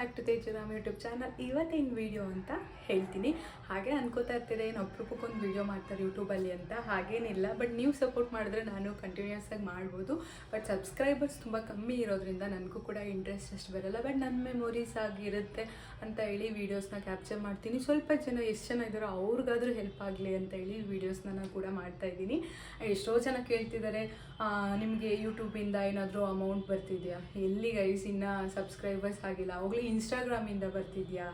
Back to Tejuram YouTube channel. ಇವತ್ತಿನ video ಅಂತ ಹೇಳ್ತೀನಿ. ಹಾಗೆ ಅನ್ಕೋತಾ ಇರ್ತೀರ ಏನು ಅಪರೂಪಕ್ಕೊಂದು ವಿಡಿಯೋ ಮಾಡ್ತಾರೆ ಯೂಟ್ಯೂಬಲ್ಲಿ ಅಂತ. ಹಾಗೇನಿಲ್ಲ, ಬಟ್ ನೀವು ಸಪೋರ್ಟ್ ಮಾಡಿದ್ರೆ ನಾನು ಕಂಟಿನ್ಯೂಸ್ ಆಗಿ ಮಾಡ್ಬೋದು. ಬಟ್ ಸಬ್ಸ್ಕ್ರೈಬರ್ಸ್ ತುಂಬ ಕಮ್ಮಿ ಇರೋದ್ರಿಂದ ನನಗೂ ಕೂಡ ಇಂಟ್ರೆಸ್ಟ್ ಅಷ್ಟು ಬರೋಲ್ಲ. ಬಟ್ ನನ್ನ ಮೆಮೊರೀಸ್ ಆಗಿರುತ್ತೆ ಅಂತ ಹೇಳಿ ವೀಡಿಯೋಸ್ನ ಕ್ಯಾಪ್ಚರ್ ಮಾಡ್ತೀನಿ. ಸ್ವಲ್ಪ ಜನ ಎಷ್ಟು ಜನ ಇದ್ದಾರೋ ಅವ್ರಿಗಾದ್ರೂ ಹೆಲ್ಪ್ ಆಗಲಿ ಅಂತ ಹೇಳಿ ವೀಡಿಯೋಸ್ನ ನಾನು ಕೂಡ ಮಾಡ್ತಾಯಿದ್ದೀನಿ. ಎಷ್ಟೋ ಜನ ಕೇಳ್ತಿದ್ದಾರೆ, ನಿಮಗೆ ಯೂಟ್ಯೂಬಿಂದ ಏನಾದರೂ ಅಮೌಂಟ್ ಬರ್ತಿದೆಯಾ? ಎಲ್ಲಿ ಗೈಸ್, ಇನ್ನು ಸಬ್ಸ್ಕ್ರೈಬರ್ಸ್ ಆಗಿಲ್ಲ. ಅವಾಗಲೇ ಇನ್ಸ್ಟಾಗ್ರಾಮಿಂದ ಬರ್ತಿದೆಯಾ?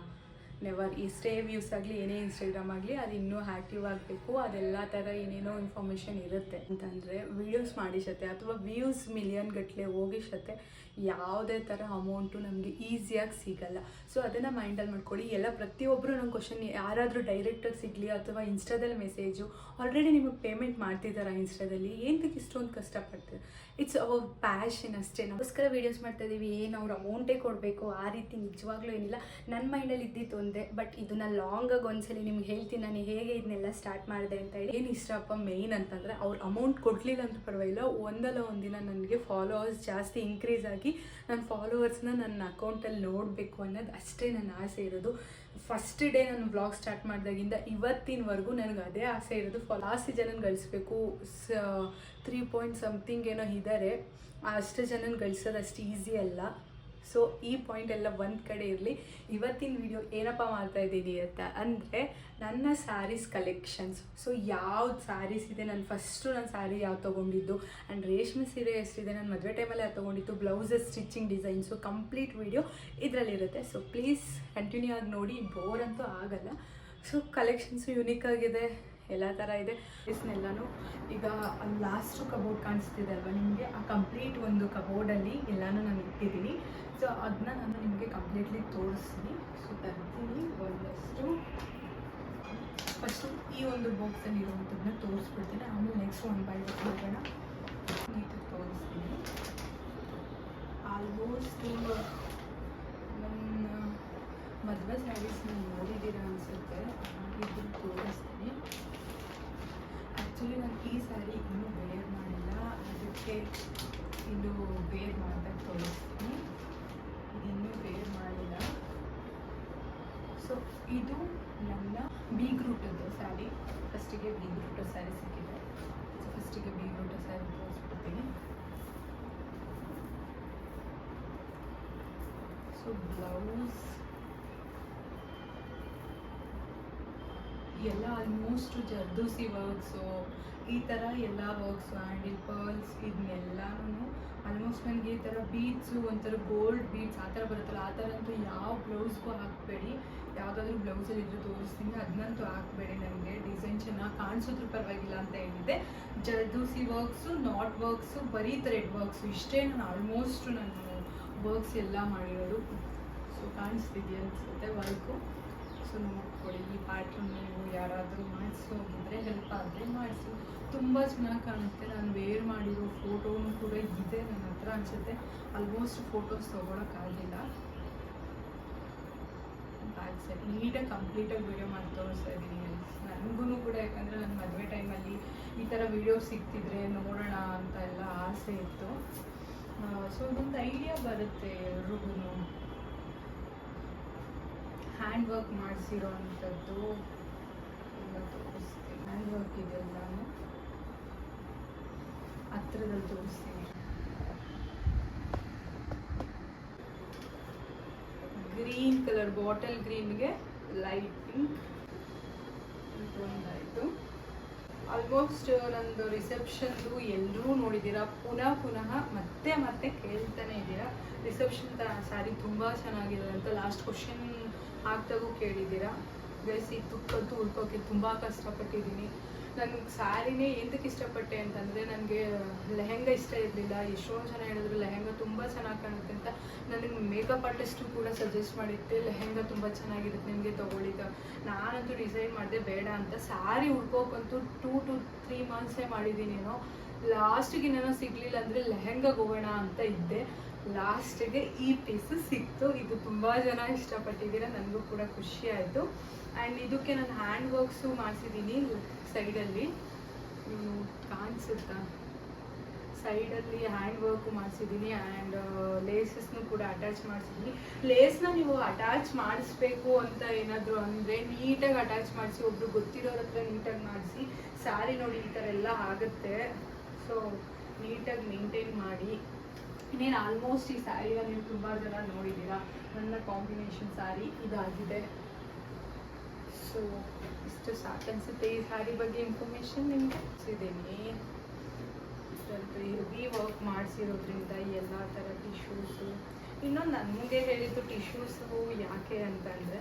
ನೆವರ್. ಎಷ್ಟೇ ವ್ಯೂಸ್ ಆಗಲಿ, ಏನೇ ಇನ್ಸ್ಟಾಗ್ರಾಮ್ ಆಗಲಿ, ಅದು ಇನ್ನೂ ಆ್ಯಕ್ಟಿವ್ ಆಗಬೇಕು. ಅದೆಲ್ಲ ಥರ ಏನೇನೋ ಇನ್ಫಾರ್ಮೇಷನ್ ಇರುತ್ತೆ ಅಂತಂದರೆ ವೀಡಿಯೋಸ್ ಮಾಡಿಸತ್ತೆ ಅಥವಾ ವ್ಯೂಸ್ ಮಿಲಿಯನ್ ಗಟ್ಟಲೆ ಹೋಗಿಸತ್ತೆ ಯಾವುದೇ ಥರ ಅಮೌಂಟು ನಮಗೆ ಈಸಿಯಾಗಿ ಸಿಗಲ್ಲ. ಸೊ ಅದನ್ನು ಮೈಂಡಲ್ಲಿ ಮಾಡ್ಕೊಳ್ಳಿ. ಎಲ್ಲ ಪ್ರತಿಯೊಬ್ಬರು ನಮ್ಮ ಕ್ವಶನ್, ಯಾರಾದರೂ ಡೈರೆಕ್ಟಾಗಿ ಸಿಗಲಿ ಅಥವಾ ಇನ್ಸ್ಟಾದಲ್ಲಿ ಮೆಸೇಜು, ಆಲ್ರೆಡಿ ನಿಮಗೆ ಪೇಮೆಂಟ್ ಮಾಡ್ತಿದ್ದಾರೆ ಇನ್ಸ್ಟಾದಲ್ಲಿ, ಏನಕ್ಕೆ ಇಷ್ಟೊಂದು ಕಷ್ಟಪಡ್ತೀವಿ? ಇಟ್ಸ್ ಅವರ್ ಪ್ಯಾಷನ್ ಅಷ್ಟೇ. ನಮಸ್ಕಾರ ವೀಡಿಯೋಸ್ ಮಾಡ್ತಾಯಿದ್ದೀವಿ, ಏನು ಅವ್ರು ಅಮೌಂಟೇ ಕೊಡಬೇಕು ಆ ರೀತಿ ನಿಜವಾಗ್ಲೂ ಏನಿಲ್ಲ. ನನ್ನ ಮೈಂಡಲ್ಲಿ ಇದ್ದಿತ್ತು ಒಂದೇ, ಬಟ್ ಇದನ್ನ ಲಾಂಗಾಗಿ ಒಂದ್ಸಲಿ ನಿಮ್ಗೆ ಹೇಳ್ತೀನಿ ನಾನು ಹೇಗೆ ಇದನ್ನೆಲ್ಲ ಸ್ಟಾರ್ಟ್ ಮಾಡಿದೆ ಅಂತ ಹೇಳಿ. ಏನು ಇಷ್ಟಪ್ಪ ಮೇಯ್ನ್ ಅಂತಂದರೆ, ಅವ್ರು ಅಮೌಂಟ್ ಕೊಡಲಿಲ್ಲ ಅಂತ ಪರವಾಗಿಲ್ಲ, ಒಂದಲ್ಲ ಒಂದಿನ ನನಗೆ ಫಾಲೋವರ್ಸ್ ಜಾಸ್ತಿ ಇನ್ಕ್ರೀಸ್ ಆಗಿ ನನ್ನ ಫಾಲೋವರ್ಸ್ನ ನನ್ನ ಅಕೌಂಟಲ್ಲಿ ನೋಡಬೇಕು ಅನ್ನೋದು ಅಷ್ಟೇ ನನ್ನ ಆಸೆ ಇರೋದು. ಫಸ್ಟ್ ಡೇ ನಾನು ವ್ಲಾಗ್ ಸ್ಟಾರ್ಟ್ ಮಾಡಿದಾಗಿಂದ ಇವತ್ತಿನವರೆಗೂ ನನಗೆ ಅದೇ ಆಸೆ ಇರೋದು. ಜಾಸ್ತಿ ಜನನ ಗಳಿಸ್ಬೇಕು. 3 ಪಾಯಿಂಟ್ ಸಮಥಿಂಗ್ ಏನೋ ಇದ್ದಾರೆ, ಅಷ್ಟು ಜನನ ಗಳಿಸೋದು ಅಷ್ಟು ಈಸಿ ಅಲ್ಲ. ಸೊ ಈ ಪಾಯಿಂಟ್ ಎಲ್ಲ ಒಂದು ಕಡೆ ಇರಲಿ. ಇವತ್ತಿನ ವಿಡಿಯೋ ಏನಪ್ಪ ಮಾಡ್ತಾಯಿದ್ದೀನಿ ಅಂತ ಅಂದರೆ, ನನ್ನ ಸ್ಯಾರೀಸ್ ಕಲೆಕ್ಷನ್ಸ್. ಸೊ ಯಾವ್ದು ಸ್ಯಾರೀಸ್ ಇದೆ, ನಾನು ಸ್ಯಾರಿ ಯಾವ್ದು ತೊಗೊಂಡಿದ್ದು, ಆ್ಯಂಡ್ ರೇಷ್ಮೆ ಸೀರೆ ಎಷ್ಟಿದೆ, ನಾನು ಮದುವೆ ಟೈಮಲ್ಲಿ ಯಾವ್ದು ತೊಗೊಂಡಿದ್ದು, blouses stitching designs, complete video ಇದರಲ್ಲಿರುತ್ತೆ. ಸೊ ಪ್ಲೀಸ್ ಕಂಟಿನ್ಯೂ ಆಗಿ ನೋಡಿ, ಬೋರ್ ಅಂತೂ ಆಗಲ್ಲ. ಸೊ ಕಲೆಕ್ಷನ್ಸು ಯುನೀಕ್ ಆಗಿದೆ, ಎಲ್ಲ ಥರ ಇದೆ. ಇದನ್ನೆಲ್ಲನೂ ಈಗ ಲಾಸ್ಟು ಕಬೋರ್ಡ್ ಕಾಣಿಸ್ತಿದೆ ಅಲ್ವಾ ನಿಮಗೆ, ಆ ಕಂಪ್ಲೀಟ್ ಒಂದು ಕಬೋರ್ಡಲ್ಲಿ ಎಲ್ಲನೂ ನಾನು ಇಟ್ಟಿದ್ದೀನಿ. ಸೊ ಅದನ್ನ ನಾನು ನಿಮಗೆ ಕಂಪ್ಲೀಟ್ಲಿ ತೋರಿಸ್ತೀನಿ. ಸೊ ತರ್ತೀನಿ ಒಂದಷ್ಟು. ಫಸ್ಟು ಈ ಒಂದು ಬಾಕ್ಸಲ್ಲಿ ಇರುವಂಥದ್ದನ್ನ ತೋರಿಸ್ಬಿಡ್ತೀನಿ, ಆಮೇಲೆ ನೆಕ್ಸ್ಟ್ ಒನ್ ಬೈ ಒನ್ ಹೋಗೋಣ. ನೀಟಾಗಿ ತೋರಿಸ್ತೀನಿ. ಆಲ್ಮೋಸ್ಟ್ ನನ್ನ ಮದುವೆ ಸ್ಯಾರೀಸ್ನ ನೋಡಿದ್ದೀರಾ ಅನಿಸುತ್ತೆ, ಇದನ್ನು ತೋರಿಸ್ತೀನಿ. ಆ್ಯಕ್ಚುಲಿ ನಾನು ಈ ಸ್ಯಾರಿ ಇನ್ನೂ ವೇರ್ ಮಾಡಿಲ್ಲ, ಅದಕ್ಕೆ ಇದು ವೇರ್ ಮಾಡಿದಾಗ ತೋರಿಸ್ತೀನಿ. ಇನ್ನೂ ವೇರ್ ಮಾಡಿಲ್ಲ. ಸೊ ಇದು ನನ್ನ ಬೀಗ್ರೂಟದ್ದು ಸ್ಯಾರಿ. ಫಸ್ಟಿಗೆ ಬೀಗ್ರೂಟ ಸ್ಯಾರಿ ಸಿಕ್ಕಿದೆ. ಸೊ ಫಸ್ಟಿಗೆ ಬೀಗ್ರೂಟ ಸ್ಯಾರಿ ತೋರಿಸ್ಬಿಡ್ತೀನಿ. ಸೊ ಬ್ಲೌಸ್ ಎಲ್ಲ ಆಲ್ಮೋಸ್ಟ್ ಜರ್ದೋಸಿ ವರ್ಕ್ಸು, ಈ ಥರ ಎಲ್ಲ ವರ್ಕ್ಸು, ಹ್ಯಾಂಡಲ್ ಪರ್ಲ್ಸ್, ಇದನ್ನೆಲ್ಲನೂ ಆಲ್ಮೋಸ್ಟ್ ನನಗೆ ಈ ಥರ ಬೀಡ್ಸು, ಒಂಥರ ಗೋಲ್ಡ್ ಬೀಡ್ಸ್ ಆ ಥರ ಬರುತ್ತಲ್ಲ, ಆ ಥರ ಅಂತೂ ಯಾವ ಬ್ಲೌಸ್ಗೂ ಹಾಕಬೇಡಿ. ಯಾವುದಾದ್ರೂ ಬ್ಲೌಸಲ್ಲಿ ಇದ್ರೂ ತೋರಿಸ್ತೀನಿ, ಅದನ್ನಂತೂ ಹಾಕಬೇಡಿ. ನನಗೆ ಡಿಸೈನ್ ಚೆನ್ನಾಗಿ ಕಾಣಿಸಿದ್ರು ಪರವಾಗಿಲ್ಲ ಅಂತ ಹೇಳಿದ್ದೆ. ಜರ್ದೋಸಿ ವರ್ಕ್ಸು, ನಾಟ್ ವರ್ಕ್ಸು, ಬರೀ ಥ್ರೆಡ್ ವರ್ಕ್ಸು, ಇಷ್ಟೇ ನಾನು ಆಲ್ಮೋಸ್ಟ್ ನಾನು ವರ್ಕ್ಸ್ ಎಲ್ಲ ಮಾಡಿರೋದು. ಸೊ ಕಾಣಿಸ್ತಿದೆಯಾ ಅನಿಸುತ್ತೆ ವರ್ಕು. ಸೊ ನೋಡ್ಕೊಳ್ಳಿ. ಈ ಪ್ಯಾಟ್ರನ್ ನೀವು ಯಾರಾದರೂ ಮಾಡಿಸೋಗಿದ್ರೆ, ಹೆಲ್ಪ್ ಆದರೆ ಮಾಡಿಸಿ. ತುಂಬ ಚೆನ್ನಾಗಿ ಕಾಣುತ್ತೆ. ನಾನು ವೇರ್ ಮಾಡಿರೋ ಫೋಟೋನು ಕೂಡ ಇದೆ ನನ್ನ ಹತ್ರ ಅನಿಸುತ್ತೆ. ಆಲ್ಮೋಸ್ಟ್ ಫೋಟೋಸ್ ತೊಗೊಳಕ್ಕಾಗಿಲ್ಲ. ಬ್ಯಾಕ್ ಸೈಡ್ ನೀಟಾಗಿ ಕಂಪ್ಲೀಟಾಗಿ ವೀಡಿಯೋ ಮಾಡಿ ತೋರಿಸ್ತಾ ಇದ್ದೀನಿ ನನಗೂ ಕೂಡ. ಯಾಕಂದರೆ ನನ್ನ ಮದುವೆ ಟೈಮಲ್ಲಿ ಈ ಥರ ವೀಡಿಯೋ ಸಿಗ್ತಿದ್ರೆ ನೋಡೋಣ ಅಂತ ಎಲ್ಲ ಆಸೆ ಇತ್ತು. ಸೊ ಇದೊಂದು ಐಡಿಯಾ ಬರುತ್ತೆ ಎಲ್ರಿಗೂ. ಹ್ಯಾಂಡ್ ವರ್ಕ್ ಮಾಡಿಸಿರೋ ಅಂಥದ್ದು ಎಲ್ಲ ತೋರಿಸ್ತೀನಿ. ಹ್ಯಾಂಡ್ ವರ್ಕ್ ಇದೆಲ್ಲನೂ ಹತ್ರದಲ್ಲಿ ತೋರಿಸ್ತೀನಿ. ಗ್ರೀನ್ ಕಲರ್, ಬಾಟಲ್ ಗ್ರೀನ್ಗೆ ಲೈಟ್ ಪಿಂಕ್ ಒಂದಾಯಿತು. ಆಲ್ಮೋಸ್ಟ್ ನಂದು ರಿಸೆಪ್ಷನ್ದು ಎಲ್ಲರೂ ನೋಡಿದ್ದೀರಾ, ಪುನಃ ಮತ್ತೆ ಕೇಳ್ತಾನೆ ಇದ್ದೀರಾ ರಿಸೆಪ್ಷನ್ ಸ್ಯಾರಿ ತುಂಬ ಚೆನ್ನಾಗಿದೆ ಅಂತ. ಲಾಸ್ಟ್ ಕ್ವಶನ್ ಆಗ್ತಾಗೂ ಕೇಳಿದ್ದೀರಾ ಗೈಸ್. ಈ ತುಕ್ಕಂತೂ ಉಳ್ಕೋಕ್ಕೆ ತುಂಬ ಕಷ್ಟಪಟ್ಟಿದ್ದೀನಿ. ನನಗೆ ಸ್ಯಾರಿನೇ ಎಂತಕ್ಕೆ ಇಷ್ಟಪಟ್ಟೆ ಅಂತಂದರೆ, ನನಗೆ ಲೆಹೆಂಗಾ ಇಷ್ಟ ಇರಲಿಲ್ಲ. ಎಷ್ಟೊಂದು ಜನ ಹೇಳಿದ್ರು ಲೆಹೆಂಗಾ ತುಂಬ ಚೆನ್ನಾಗಿ ಕಾಣುತ್ತೆ ಅಂತ. ನನಗೆ ಮೇಕಪ್ ಆರ್ಟಿಸ್ಟು ಕೂಡ ಸಜೆಸ್ಟ್ ಮಾಡಿದ್ದೆ, ಲೆಹೆಂಗಾ ತುಂಬ ಚೆನ್ನಾಗಿರುತ್ತೆ ನಿಮಗೆ ತೊಗೊಳ್ಳಿದ್ದ. ನಾನಂತೂ ಡಿಸೈಡ್ ಮಾಡಿದೆ ಬೇಡ ಅಂತ. ಸ್ಯಾರಿ ಉಳ್ಕೋಕ್ಕಂತೂ 2 to 3 ಮಂತ್ಸೇ ಮಾಡಿದ್ದೀನೇನೋ. ಲಾಸ್ಟಿಗೆ ಏನೋ ಸಿಗಲಿಲ್ಲ ಅಂದರೆ ಲೆಹೆಂಗಾಗೆ ಹೋಗೋಣ ಅಂತ ಇದ್ದೆ. ಲಾಸ್ಟಿಗೆ ಈ ಪೀಸು ಸಿಕ್ತು. ಇದು ತುಂಬ ಜನ ಇಷ್ಟಪಟ್ಟಿದ್ದೀರಾ, ನನಗೂ ಕೂಡ ಖುಷಿ ಆಯಿತು. ಆ್ಯಂಡ್ ಇದಕ್ಕೆ ನಾನು ಹ್ಯಾಂಡ್ ವರ್ಕ್ಸು ಮಾಡಿಸಿದ್ದೀನಿ ಸೈಡಲ್ಲಿ, ಕಾಣಿಸುತ್ತಾ ಸೈಡಲ್ಲಿ ಹ್ಯಾಂಡ್ ವರ್ಕು ಮಾಡಿಸಿದ್ದೀನಿ ಆ್ಯಂಡ್ ಲೇಸಸ್ನು ಕೂಡ ಅಟ್ಯಾಚ್ ಮಾಡಿಸಿದ್ದೀನಿ. ಲೇಸ್ನ ನೀವು ಅಟ್ಯಾಚ್ ಮಾಡಿಸ್ಬೇಕು ಅಂತ ಏನಾದರೂ ಅಂದರೆ ನೀಟಾಗಿ ಅಟ್ಯಾಚ್ ಮಾಡಿಸಿ, ಒಬ್ರು ಗೊತ್ತಿರೋರ ಹತ್ರ ನೀಟಾಗಿ ಮಾಡಿಸಿ. ಸ್ಯಾರಿ ನೋಡಿ ಈ ಥರ ಎಲ್ಲ ಆಗುತ್ತೆ. ಸೊ ನೀಟಾಗಿ ಮೇಂಟೈನ್ ಮಾಡಿ. ಇನ್ನೇನು ಆಲ್ಮೋಸ್ಟ್ ಈ ಸ್ಯಾರಿನ ನೀವು ತುಂಬ ಜನ ನೋಡಿದ್ದೀರಾ. ನನ್ನ ಕಾಂಬಿನೇಷನ್ ಸ್ಯಾರಿ ಇದಾಗಿದೆ. ಸೊ ಇಷ್ಟು ಸಾಕನ್ಸುತ್ತೆ ಈ ಸ್ಯಾರಿ ಬಗ್ಗೆ ಇನ್ಫಾರ್ಮೇಷನ್ ನಿಮಗೆ ಕೊಡ್ಸಿದ್ದೀನಿ. ಹೆವಿ ವರ್ಕ್ ಮಾಡಿಸಿರೋದ್ರಿಂದ ಎಲ್ಲ ಥರ ಟಿಶ್ಯೂಸು. ಇನ್ನೊಂದು ನನಗೆ ಹೇಳಿದ್ದು ಟಿಶ್ಯೂಸು ಯಾಕೆ ಅಂತಂದರೆ,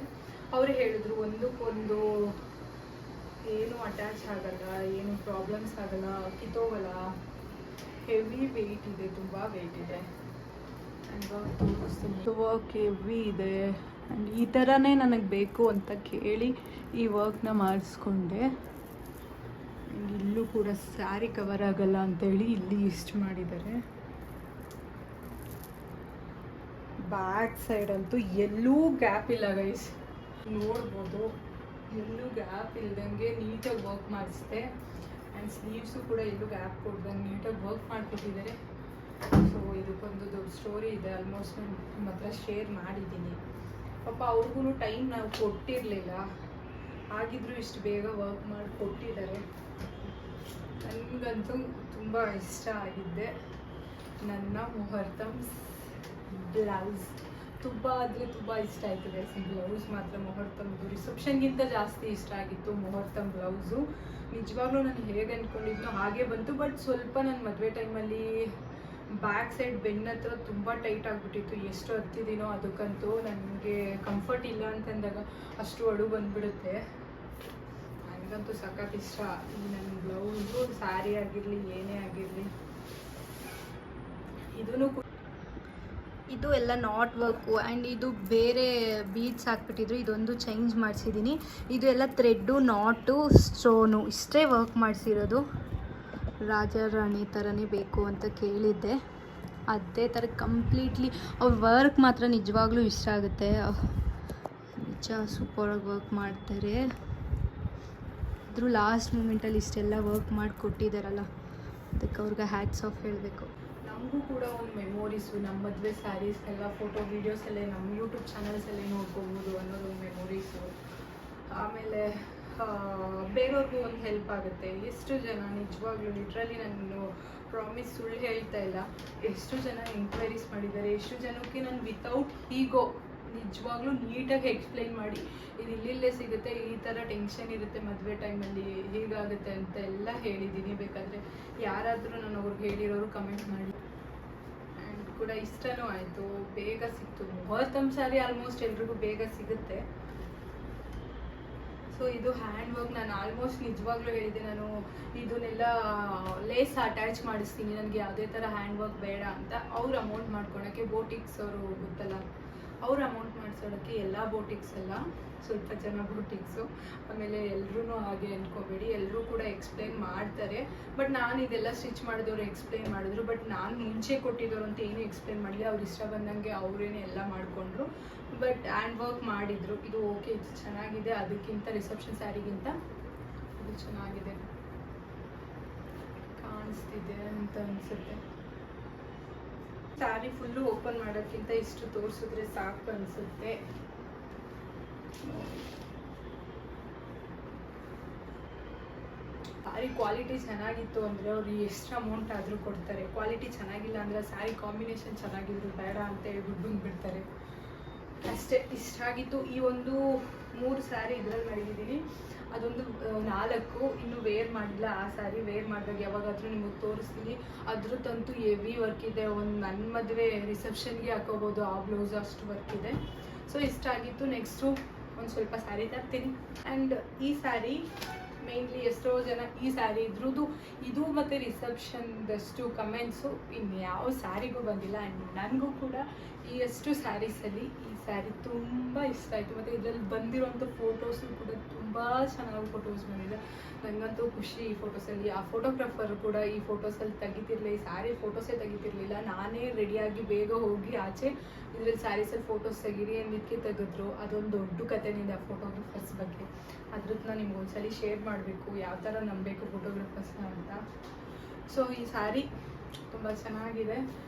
ಅವರು ಹೇಳಿದ್ರು ಒಂದಕ್ಕೊಂದು ಏನು ಅಟ್ಯಾಚ್ ಆಗಲ್ಲ, ಏನು ಪ್ರಾಬ್ಲಮ್ಸ್ ಆಗಲ್ಲ, ಕಿತ್ತೋಗಲ್ಲ. ಹೆವಿ ವೆಯ್ಟ್ ಇದೆ, ತುಂಬ ವೆಯ್ಟ್ ಇದೆ. ಆ್ಯಂಡ್ ವರ್ಕ್ ತೋರಿಸ್ತೀನಿ. ವರ್ಕ್ ಹೆವಿ ಇದೆ ಆ್ಯಂಡ್ ಈ ಥರನೇ ನನಗೆ ಬೇಕು ಅಂತ ಕೇಳಿ ಈ ವರ್ಕ್ನ ಮಾಡಿಸ್ಕೊಂಡೆ. ಇಲ್ಲೂ ಕೂಡ ಸ್ಯಾರಿ ಕವರ್ ಆಗಲ್ಲ ಅಂತೇಳಿ ಇಲ್ಲಿ ಇಷ್ಟು ಮಾಡಿದ್ದಾರೆ. ಬ್ಯಾಕ್ ಸೈಡ್ ಅಂತೂ ಎಲ್ಲೂ ಗ್ಯಾಪ್ ಇಲ್ಲ ಗೈಸ್, ನೋಡ್ಬೋದು. ಎಲ್ಲೂ ಗ್ಯಾಪ್ ಇಲ್ದಂಗೆ ನೀಟಾಗಿ ವರ್ಕ್ ಮಾಡಿಸ್ದೆ. ಆ್ಯಂಡ್ ಸ್ಲೀವ್ಸು ಕೂಡ ಎಲ್ಲೂ ಗ್ಯಾಪ್ ಕೊಡ್ದಂಗೆ ನೀಟಾಗಿ ವರ್ಕ್ ಮಾಡಿಕೊಟ್ಟಿದ್ದಾರೆ. ಸೊ ಇದಕ್ಕೊಂದು ದೊಡ್ಡ ಸ್ಟೋರಿ ಇದೆ. ಆಲ್ಮೋಸ್ಟ್ ನಾನು ನಿಮ್ಮ ಹತ್ರ ಶೇರ್ ಮಾಡಿದ್ದೀನಿ. ಪಾಪ ಅವ್ರಿಗೂ ಟೈಮ್ ನಾವು ಕೊಟ್ಟಿರಲಿಲ್ಲ, ಆಗಿದ್ರೂ ಇಷ್ಟು ಬೇಗ ವರ್ಕ್ ಮಾಡಿ ಕೊಟ್ಟಿದ್ದಾರೆ. ನನಗಂತೂ ತುಂಬ ಇಷ್ಟ ಆಗಿದ್ದೆ ನನ್ನ ಮುಹೂರ್ತಂ ಬ್ಲೌಸ್. ತುಂಬ ಅಂದರೆ ತುಂಬ ಇಷ್ಟ ಆಯ್ತದೆ. ಬ್ಲೌಸ್ ಮಾತ್ರ ಮುಹೂರ್ತಮ್ದು ರಿಸೆಪ್ಷನ್ಗಿಂತ ಜಾಸ್ತಿ ಇಷ್ಟ ಆಗಿತ್ತು ಮುಹೂರ್ತಂ ಬ್ಲೌಸು. ನಿಜವಾಗ್ಲೂ ನಾನು ಹೇಗೆ ಅಂದ್ಕೊಂಡಿದ್ನೋ ಹಾಗೆ ಬಂತು. ಬಟ್ ಸ್ವಲ್ಪ ನನ್ನ ಮದುವೆ ಟೈಮಲ್ಲಿ ಬ್ಯಾಕ್ ಸೈಡ್ ಬೆನ್ನ ಹತ್ರ ತುಂಬ ಟೈಟ್ ಆಗಿಬಿಟ್ಟಿತ್ತು. ಎಷ್ಟು ಹತ್ತಿದ್ದೀನೋ ಅದಕ್ಕಂತೂ ನನಗೆ ಕಂಫರ್ಟ್ ಇಲ್ಲ ಅಂತಂದಾಗ ಅಷ್ಟು ಅಡು ಬಂದುಬಿಡುತ್ತೆ. ನನಗಂತೂ ಸಖತ್ ಇಷ್ಟ ಈ ನನ್ನ ಬ್ಲೌಸು. ಸ್ಯಾರಿ ಆಗಿರಲಿ ಏನೇ ಆಗಿರಲಿ, ಇದು ಎಲ್ಲ ನಾಟ್ ವರ್ಕು ಆ್ಯಂಡ್ ಇದು ಬೇರೆ ಬೀಡ್ಸ್ ಹಾಕ್ಬಿಟ್ಟಿದ್ರು. ಇದೊಂದು ಚೇಂಜ್ ಮಾಡಿಸಿದ್ದೀನಿ. ಇದು ಎಲ್ಲ ಥ್ರೆಡ್ಡು, ನಾಟು, ಸ್ಟೋನು ಇಷ್ಟೇ ವರ್ಕ್ ಮಾಡಿಸಿರೋದು. ರಾಜಾರಾಣಿ ಥರನೇ ಬೇಕು ಅಂತ ಕೇಳಿದ್ದೆ, ಅದೇ ಥರ ಕಂಪ್ಲೀಟ್ಲಿ ಅವ್ರ ವರ್ಕ್ ಮಾತ್ರ ನಿಜವಾಗ್ಲೂ ಇಷ್ಟ ಆಗುತ್ತೆ. ನಿಜ ಸೂಪರಾಗಿ ವರ್ಕ್ ಮಾಡ್ತಾರೆ. ಅದ್ರ ಲಾಸ್ಟ್ ಮೂಮೆಂಟಲ್ಲಿ ಇಷ್ಟೆಲ್ಲ ವರ್ಕ್ ಮಾಡಿ ಕೊಟ್ಟಿದ್ದಾರಲ್ಲ, ಅದಕ್ಕೆ ಅವ್ರಿಗೆ ಹ್ಯಾಟ್ಸ್ ಆಫ್ ಹೇಳಬೇಕು. ನಮಗೂ ಕೂಡ ಒಂದು ಮೆಮೊರೀಸು, ನಮ್ಮ ಮದುವೆ ಸ್ಯಾರೀಸ್ ಎಲ್ಲ ಫೋಟೋ ವೀಡಿಯೋಸಲ್ಲೇ ನಮ್ಮ ಯೂಟ್ಯೂಬ್ ಚಾನಲ್ಸಲ್ಲೇ ನೋಡ್ಕೋಬೋದು ಅನ್ನೋದೊಂದು ಮೆಮೊರೀಸು. ಆಮೇಲೆ ಬೇರೆಯವ್ರಿಗೂ ಒಂದು ಹೆಲ್ಪ್ ಆಗುತ್ತೆ. ಎಷ್ಟು ಜನ ನಿಜವಾಗ್ಲೂ ಲಿಟ್ರಲಿ ನಾನು ಪ್ರಾಮಿಸ್ ಸುಳ್ಳು ಹೇಳ್ತಾ ಇಲ್ಲ, ಎಷ್ಟು ಜನ ಎಂಕ್ವೈರೀಸ್ ಮಾಡಿದ್ದಾರೆ. ಎಷ್ಟು ಜನಕ್ಕೆ ನಾನು ವಿತೌಟ್ ಈಗೋ ನಿಜವಾಗ್ಲೂ ನೀಟಾಗಿ ಎಕ್ಸ್ಪ್ಲೈನ್ ಮಾಡಿ, ಇದು ಇಲ್ಲಿಲ್ಲೇ ಸಿಗುತ್ತೆ, ಈ ಥರ ಟೆನ್ಷನ್ ಇರುತ್ತೆ ಮದುವೆ ಟೈಮಲ್ಲಿ, ಹೀಗಾಗುತ್ತೆ ಅಂತ ಎಲ್ಲ ಹೇಳಿದ್ದೀನಿ. ಬೇಕಾದರೆ ಯಾರಾದರೂ ನಾನು ಅವ್ರಿಗೆ ಹೇಳಿರೋರು ಕಮೆಂಟ್ ಮಾಡಿ. ಆ್ಯಂಡ್ ಕೂಡ ಇಷ್ಟನೂ ಆಯಿತು, ಬೇಗ ಸಿಕ್ತು. ಮುಹೂರ್ತಂ ಸ್ಯಾರಿ ಆಲ್ಮೋಸ್ಟ್ ಎಲ್ರಿಗೂ ಬೇಗ ಸಿಗುತ್ತೆ. ಸೊ ಇದು ಹ್ಯಾಂಡ್ ವರ್ಕ್. ನಾನು ಆಲ್ಮೋಸ್ಟ್ ನಿಜವಾಗ್ಲೂ ಹೇಳಿದೆ, ನಾನು ಇದನ್ನೆಲ್ಲ ಲೇಸ್ ಅಟ್ಯಾಚ್ ಮಾಡಿಸ್ತೀನಿ, ನನಗೆ ಯಾವುದೇ ಥರ ಹ್ಯಾಂಡ್ ವರ್ಕ್ ಬೇಡ ಅಂತ. ಅವ್ರು ಅಮೌಂಟ್ ಮಾಡ್ಕೊಳಕ್ಕೆ ಬೋಟಿಕ್ಸ್ ಅವರು ಗೊತ್ತಲ್ಲ, ಅವ್ರು ಅಮೌಂಟ್ ಮಾಡಿಸೋದಕ್ಕೆ ಎಲ್ಲ ಬೋಟಿಕ್ಸ್ ಎಲ್ಲ ಸ್ವಲ್ಪ ಜನ ಬೋಟಿಕ್ಸು. ಆಮೇಲೆ ಎಲ್ಲರೂ ಹಾಗೆ ಅಂದ್ಕೋಬೇಡಿ, ಎಲ್ಲರೂ ಕೂಡ ಎಕ್ಸ್ಪ್ಲೈನ್ ಮಾಡ್ತಾರೆ. ಬಟ್ ನಾನು ಇದೆಲ್ಲ ಸ್ಟಿಚ್ ಮಾಡಿದವರು ಎಕ್ಸ್ಪ್ಲೈನ್ ಮಾಡಿದ್ರು. ಬಟ್ ನಾನು ಮುಂಚೆ ಕೊಟ್ಟಿದ್ದವರು ಅಂತ ಏನೂ ಎಕ್ಸ್ಪ್ಲೈನ್ ಮಾಡಲಿಲ್ಲ. ಅವ್ರು ಇಷ್ಟ ಬಂದಂಗೆ ಅವರೇನೆ ಎಲ್ಲ ಮಾಡಿಕೊಂಡ್ರು. ಬಟ್ ಹ್ಯಾಂಡ್ ವರ್ಕ್ ಮಾಡಿದರು. ಇದು ಓಕೆ, ಇದು ಚೆನ್ನಾಗಿದೆ. ಅದಕ್ಕಿಂತ ರಿಸೆಪ್ಷನ್ ಸ್ಯಾರಿಗಿಂತ ಇದು ಚೆನ್ನಾಗಿದೆ ಕಾಣಿಸ್ತಿದೆ ಅಂತ ಅನಿಸುತ್ತೆ. ಸ್ಯಾರಿ ಫುಲ್ಲು ಓಪನ್ ಮಾಡೋಕ್ಕಿಂತ ಇಷ್ಟು ತೋರಿಸಿದ್ರೆ ಸಾಕು ಅನಿಸುತ್ತೆ. ಸ್ಯಾರಿ ಕ್ವಾಲಿಟಿ ಚೆನ್ನಾಗಿತ್ತು ಅಂದರೆ ಅವ್ರು ಎಷ್ಟು ಅಮೌಂಟ್ ಆದರೂ ಕೊಡ್ತಾರೆ. ಕ್ವಾಲಿಟಿ ಚೆನ್ನಾಗಿಲ್ಲ ಅಂದರೆ ಸ್ಯಾರಿ ಕಾಂಬಿನೇಷನ್ ಚೆನ್ನಾಗಿದ್ರು ಬೇಡ ಅಂತ ಹೇಳ್ಬಿಟ್ಟು ಬಂದುಬಿಡ್ತಾರೆ ಅಷ್ಟೇ. ಇಷ್ಟ ಆಗಿತ್ತು. ಈ ಒಂದು 3 ಸ್ಯಾರಿ ಇದರಲ್ಲಿ ಮಾಡಿದ್ದೀನಿ, ಅದೊಂದು 4 ಇನ್ನೂ ವೇರ್ ಮಾಡಿಲ್ಲ. ಆ ಸ್ಯಾರಿ ವೇರ್ ಮಾಡಿದಾಗ ಯಾವಾಗಾದರೂ ನಿಮಗೆ ತೋರಿಸ್ತೀನಿ. ಅದ್ರದ್ದಂತೂ ಹೆವಿ ವರ್ಕ್ ಇದೆ. ಒಂದು ನನ್ನ ಮದುವೆ ರಿಸೆಪ್ಷನ್ಗೆ ಹಾಕೋಬೋದು ಆ ಬ್ಲೌಸ್, ಅಷ್ಟು ವರ್ಕ್ ಇದೆ. ಸೊ ಇಷ್ಟ ಆಗಿತ್ತು. ನೆಕ್ಸ್ಟು ಒಂದು ಸ್ವಲ್ಪ ಸ್ಯಾರಿ ತರ್ತೀನಿ. ಆ್ಯಂಡ್ ಈ ಸ್ಯಾರಿ ಮೇನ್ಲಿ ಎಷ್ಟೋ ಜನ ಈ ಸ್ಯಾರಿ ಇದ್ರದ್ದು ಇದು ಮತ್ತು ರಿಸೆಪ್ಷನ್ದಷ್ಟು ಕಮೆಂಟ್ಸು ಇನ್ಯಾವ ಸ್ಯಾರಿಗೂ ಬಂದಿಲ್ಲ. ಆ್ಯಂಡ್ ನನಗೂ ಕೂಡ ಈ ಎಷ್ಟು ಸ್ಯಾರೀಸಲ್ಲಿ ಈ ಸ್ಯಾರಿ ತುಂಬ ಇಷ್ಟ ಆಯಿತು. ಮತ್ತು ಇದರಲ್ಲಿ ಬಂದಿರೋಂಥ ಫೋಟೋಸು ಕೂಡ ತುಂಬ ಚೆನ್ನಾಗಿ ಫೋಟೋಸ್ ಬಂದಿದೆ. ನನಗಂತೂ ಖುಷಿ ಈ ಫೋಟೋಸಲ್ಲಿ. ಆ ಫೋಟೋಗ್ರಾಫರ್ ಕೂಡ ಈ ಫೋಟೋಸಲ್ಲಿ ತೆಗಿತಿರ್ಲಿಲ್ಲ, ಈ ಸ್ಯಾರಿ ಫೋಟೋಸೇ ತೆಗಿತಿರ್ಲಿಲ್ಲ. ನಾನೇ ರೆಡಿಯಾಗಿ ಬೇಗ ಹೋಗಿ ಆಚೆ ಇದರಲ್ಲಿ ಸ್ಯಾರೀಸಲ್ಲಿ ಫೋಟೋಸ್ ತೆಗೀರಿ ಅಂದಿದ್ದಕ್ಕೆ ತೆಗೆದ್ರು. ಅದೊಂದು ದೊಡ್ಡ ಕಥೆನಿದೆ ಆ ಫೋಟೋಗ್ರಾಫರ್ಸ್ ಬಗ್ಗೆ. ಅದ್ರದ್ದು ನಿಮ್ಗೆ ಒಂದ್ಸಲಿ ಶೇರ್ ಮಾಡಬೇಕು, ಯಾವ ಥರ ನಂಬಬೇಕು ಫೋಟೋಗ್ರಾಫರ್ಸ್ನ ಅಂತ. ಸೊ ಈ ಸ್ಯಾರಿ ತುಂಬ ಚೆನ್ನಾಗಿದೆ.